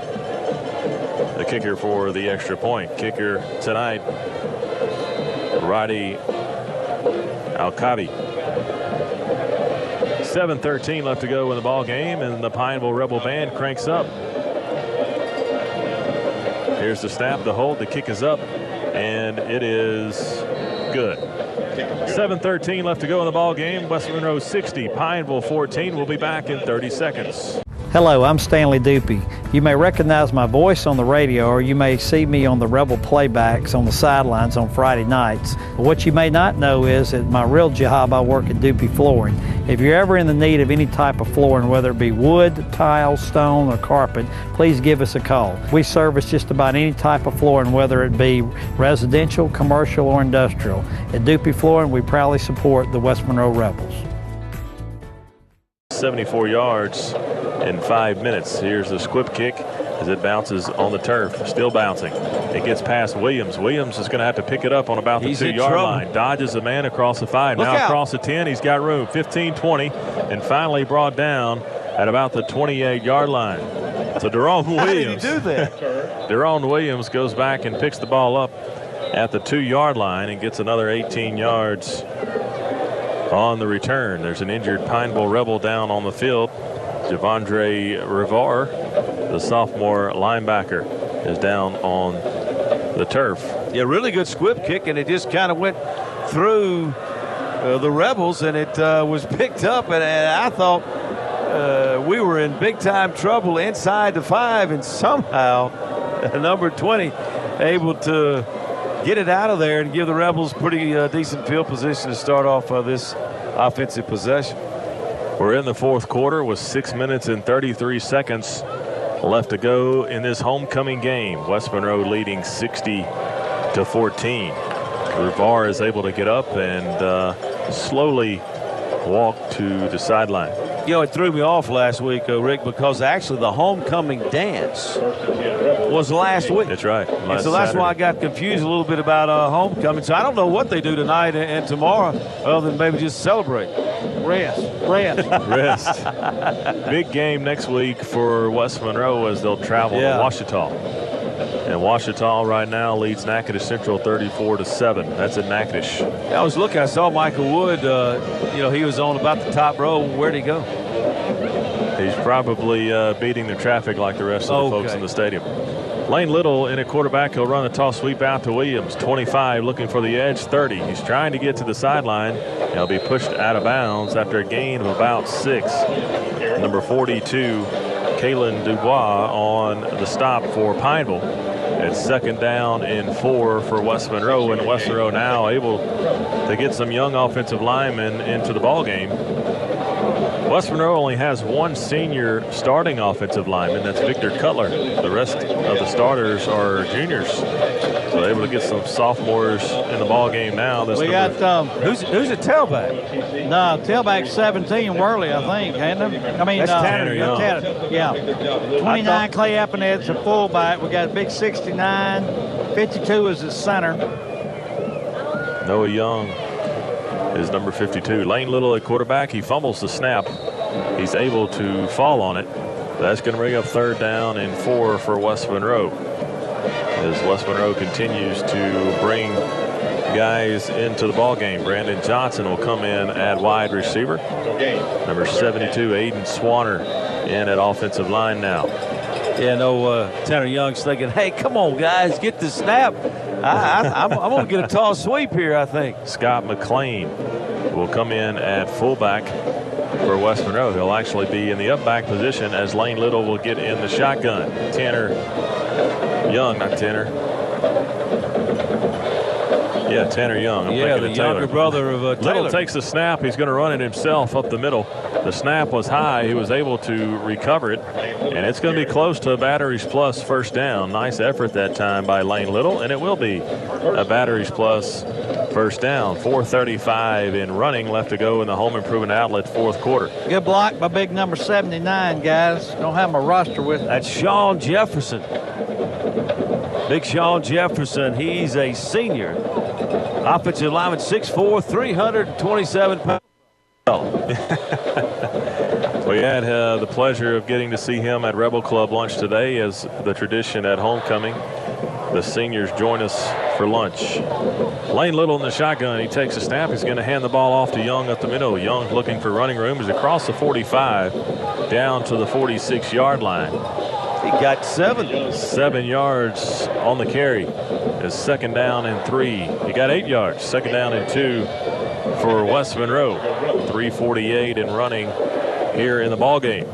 the kicker for the extra point. Kicker tonight, Roddy Alcabi. 7:13 left to go in the ball game, and the Pineville Rebel Band cranks up. Here's the snap, the hold, the kick is up, and it is good. 7:13 left to go in the ball game. West Monroe 60, Pineville 14. We'll be back in 30 seconds. Hello, I'm Stanley Dupuy. You may recognize my voice on the radio, or you may see me on the Rebel playbacks on the sidelines on Friday nights. But what you may not know is that my real job, I work at Dupuy Flooring. If you're ever in the need of any type of flooring, whether it be wood, tile, stone, or carpet, please give us a call. We service just about any type of flooring, whether it be residential, commercial, or industrial. At Dupuy Flooring, we proudly support the West Monroe Rebels. 74 yards in 5 minutes. Here's the squib kick as it bounces on the turf. Still bouncing. It gets past Williams. Williams is going to have to pick it up on about the 2-yard line. Dodges a man across the 5. Look now out. Across the 10. He's got room. 15, 20, and finally brought down at about the 28-yard line. So Deron Williams. How did he do that? Deron Williams goes back and picks the ball up at the 2-yard line and gets another 18 yards on the return. There's an injured Pineville Rebel down on the field. Javondre Rivar, the sophomore linebacker, is down on the turf. Yeah, really good squib kick, and it just kind of went through the Rebels, and it was picked up, and I thought we were in big-time trouble inside the 5, and somehow number 20 able to get it out of there and give the Rebels pretty decent field position to start off this offensive possession. We're in the fourth quarter with 6 minutes and 33 seconds left to go in this homecoming game. West Monroe leading 60-14. Rivar is able to get up and slowly walk to the sideline. You know, it threw me off last week, Rick, because actually the homecoming dance was last week. That's right. And so that's why I got confused a little bit about homecoming. So I don't know what they do tonight and tomorrow other than maybe just celebrate. Rest. Big game next week for West Monroe as they'll travel to Ouachita. And Ouachita right now leads Natchitoches Central 34-7. That's at Natchitoches. I was looking. I saw Michael Wood. He was on about the top row. Where'd he go? He's probably beating the traffic like the rest of the folks in the stadium. Lane Little in a quarterback. He'll run a toss sweep out to Williams. 25 looking for the edge. 30. He's trying to get to the sideline. He'll be pushed out of bounds after a gain of about 6. Number 42, Kalen Dubois on the stop for Pineville. It's 2nd down and 4 for West Monroe, and West Monroe now able to get some young offensive linemen into the ball game. West Monroe only has one senior starting offensive lineman. That's Victor Cutler. The rest of the starters are juniors. So they're able to get some sophomores in the ball game now. We got who's a tailback? No, tailback 17 Worley, I think. I mean, that's Tanner Young. Yeah. 29 Clay Epinet's a fullback. We got a big 69. 52 is the center. Noah Young is number 52. Lane Little at quarterback. He fumbles the snap. He's able to fall on it. That's going to bring up 3rd down and 4 for West Monroe. As West Monroe continues to bring guys into the ball game. Brandon Johnson will come in at wide receiver. Number 72, Aiden Swanner, in at offensive line now. Yeah, Tanner Young's thinking, hey, come on, guys, get the snap. I'm going to get a toss sweep here, I think. Scott McLean will come in at fullback for West Monroe. He'll actually be in the up back position as Lane Little will get in the shotgun. Tanner Young, not Tanner. Yeah, Tanner Young. I'm the younger brother of Taylor. Little takes the snap. He's going to run it himself up the middle. The snap was high. He was able to recover it, and it's going to be close to a Batteries Plus 1st down. Nice effort that time by Lane Little, and it will be a Batteries Plus 1st down. 4:35 in running left to go in the Home Improvement Outlet 4th quarter. Good block by big number 79, guys. Don't have my roster with me. That's Sean Jefferson. Big Sean Jefferson. He's a senior. Offensive lineman, 6'4", 327 pounds. We had the pleasure of getting to see him at Rebel Club lunch today, as the tradition at homecoming. The seniors join us for lunch. Lane Little in the shotgun. He takes a snap. He's going to hand the ball off to Young up the middle. Young looking for running room. He's across the 45 down to the 46-yard line. He got 7 yards on the carry. It's 2nd down and 3. He got 8 yards. 2nd down and 2 for West Monroe. 3:48 in running here in the ball game.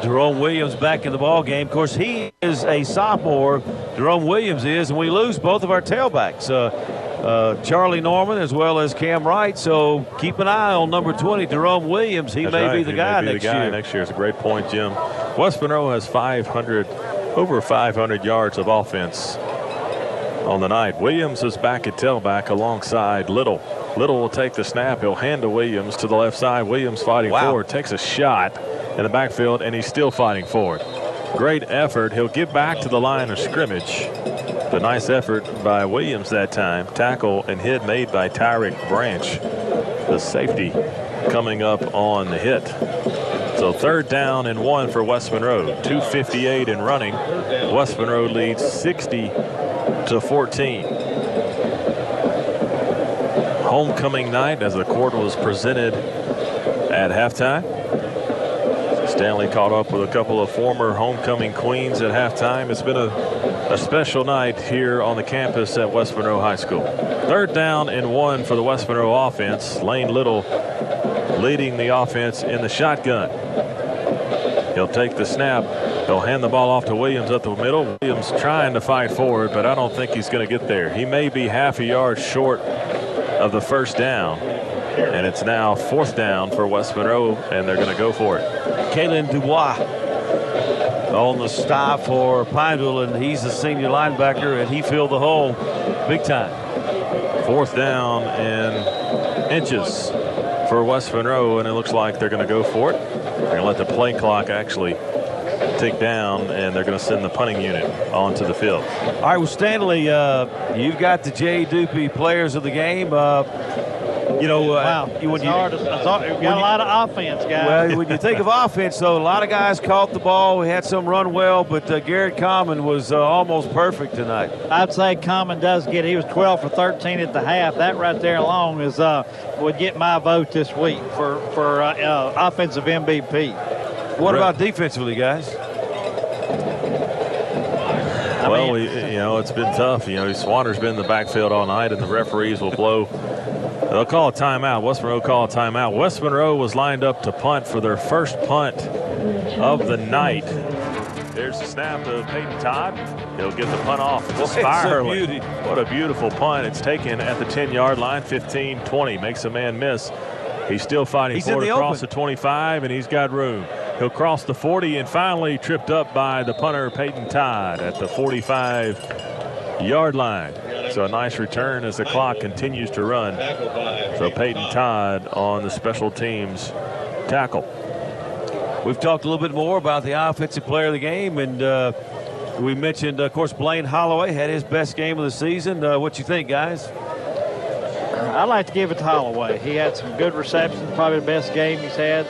Jerome Williams back in the ball game. Of course, he is a sophomore. Jerome Williams is, and we lose both of our tailbacks. Charlie Norman as well as Cam Wright. So keep an eye on number 20, Jerome Williams. He may be the guy next year. Next year. It's a great point, Jim. West Monroe has over 500 yards of offense on the night. Williams is back at tailback alongside Little. Little will take the snap. He'll hand to Williams to the left side. Williams fighting forward, takes a shot in the backfield, and he's still fighting forward. Great effort. He'll get back to the line of scrimmage. The nice effort by Williams that time. Tackle and hit made by Tyrick Branch, the safety, coming up on the hit. So 3rd down and 1 for West Monroe. 2:58 in running. West Monroe leads 60-14. Homecoming night as the court was presented at halftime. Stanley caught up with a couple of former homecoming queens at halftime. It's been a special night here on the campus at West Monroe High School. 3rd down and 1 for the West Monroe offense. Lane Little leading the offense in the shotgun. He'll take the snap. He'll hand the ball off to Williams up the middle. Williams trying to fight forward, but I don't think he's going to get there. He may be half a yard short of the 1st down. And it's now 4th down for West Monroe, and they're going to go for it. Kalen Dubois on the stop for Pineville, and he's a senior linebacker, and he filled the hole big time. 4th down and inches for West Monroe, and it looks like they're going to go for it. They're going to let the play clock actually tick down, and they're going to send the punting unit onto the field. All right, well, Stanley, you've got the J. Dupuy players of the game. Wow, it's hard. We've got a lot of offense, guys. Well, when you think of offense, though, a lot of guys caught the ball. We had some run well, but Garrett Common was almost perfect tonight. I'd say Common does get. He was 12 for 13 at the half. That right there alone is would get my vote this week for offensive MVP. What about defensively, guys? Well, it's been tough. Swanner's been in the backfield all night, and the referees will blow. They'll call a timeout. West Monroe call a timeout. West Monroe was lined up to punt for their first punt of the night. There's the snap to Peyton Todd. He'll get the punt off. What a beautiful punt. It's taken at the 10-yard line, 15-20. Makes a man miss. He's still fighting for it across the 25, and he's got room. He'll cross the 40 and finally tripped up by the punter, Peyton Todd, at the 45-yard line. So a nice return as the clock continues to run. So Peyton Todd on the special teams tackle. We've talked a little bit more about the offensive player of the game, and we mentioned, of course, Blaine Holloway had his best game of the season. What you think, guys? I'd like to give it to Holloway. He had some good receptions, probably the best game he's had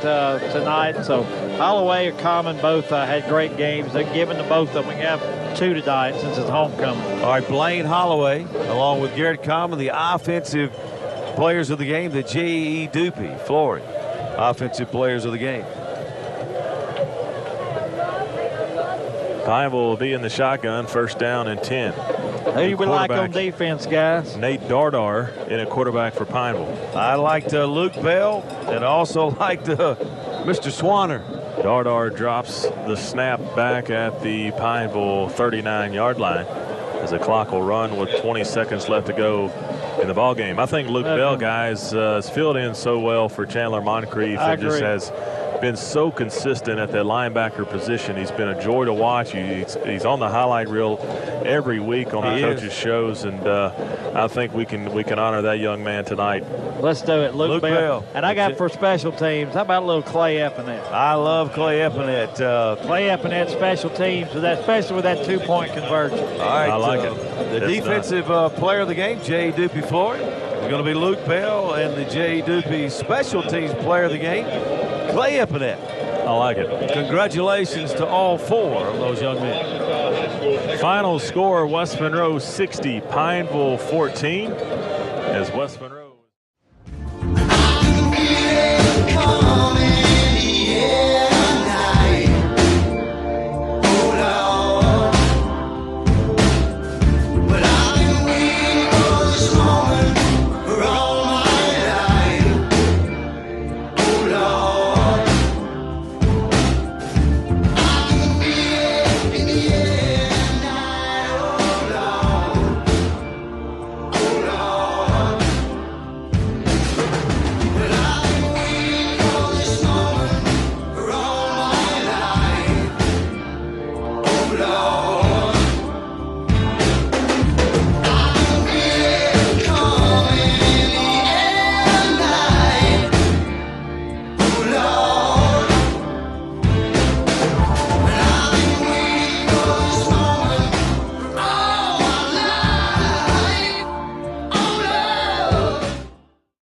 tonight. So Holloway or Common both had great games. They're giving to both of them. We have 2 tonight since it's homecoming. All right, Blaine Holloway, along with Garrett Common, the offensive players of the game, the J.E. Dupuy, Flory, offensive players of the game. Pineville will be in the shotgun, first down and 10. Who do you like on defense, guys? Nate Dardar in a quarterback for Pineville. I liked Luke Bell and also liked Mr. Swanner. Dardar drops the snap back at the Pineville 39-yard line as the clock will run with 20 seconds left to go in the ball game. I think Luke Bell, guys, has filled in so well for Chandler Moncrief and just has been so consistent at that linebacker position. He's been a joy to watch. He's on the highlight reel every week on the coaches' shows, and I think we can honor that young man tonight. Let's do it, Luke Bell. And I got for special teams. How about a little Clay Epinette? I love Clay Epinette. Clay Epinette special teams, especially with that 2-point conversion. All right, I like it. The defensive player of the game, J. Dupuy Floyd, is going to be Luke Bell, and the J. Dupuy special teams player of the game, Clay Epinette. I like it. Congratulations to all 4 of those young men. Final score, West Monroe 60, Pineville 14, as West Monroe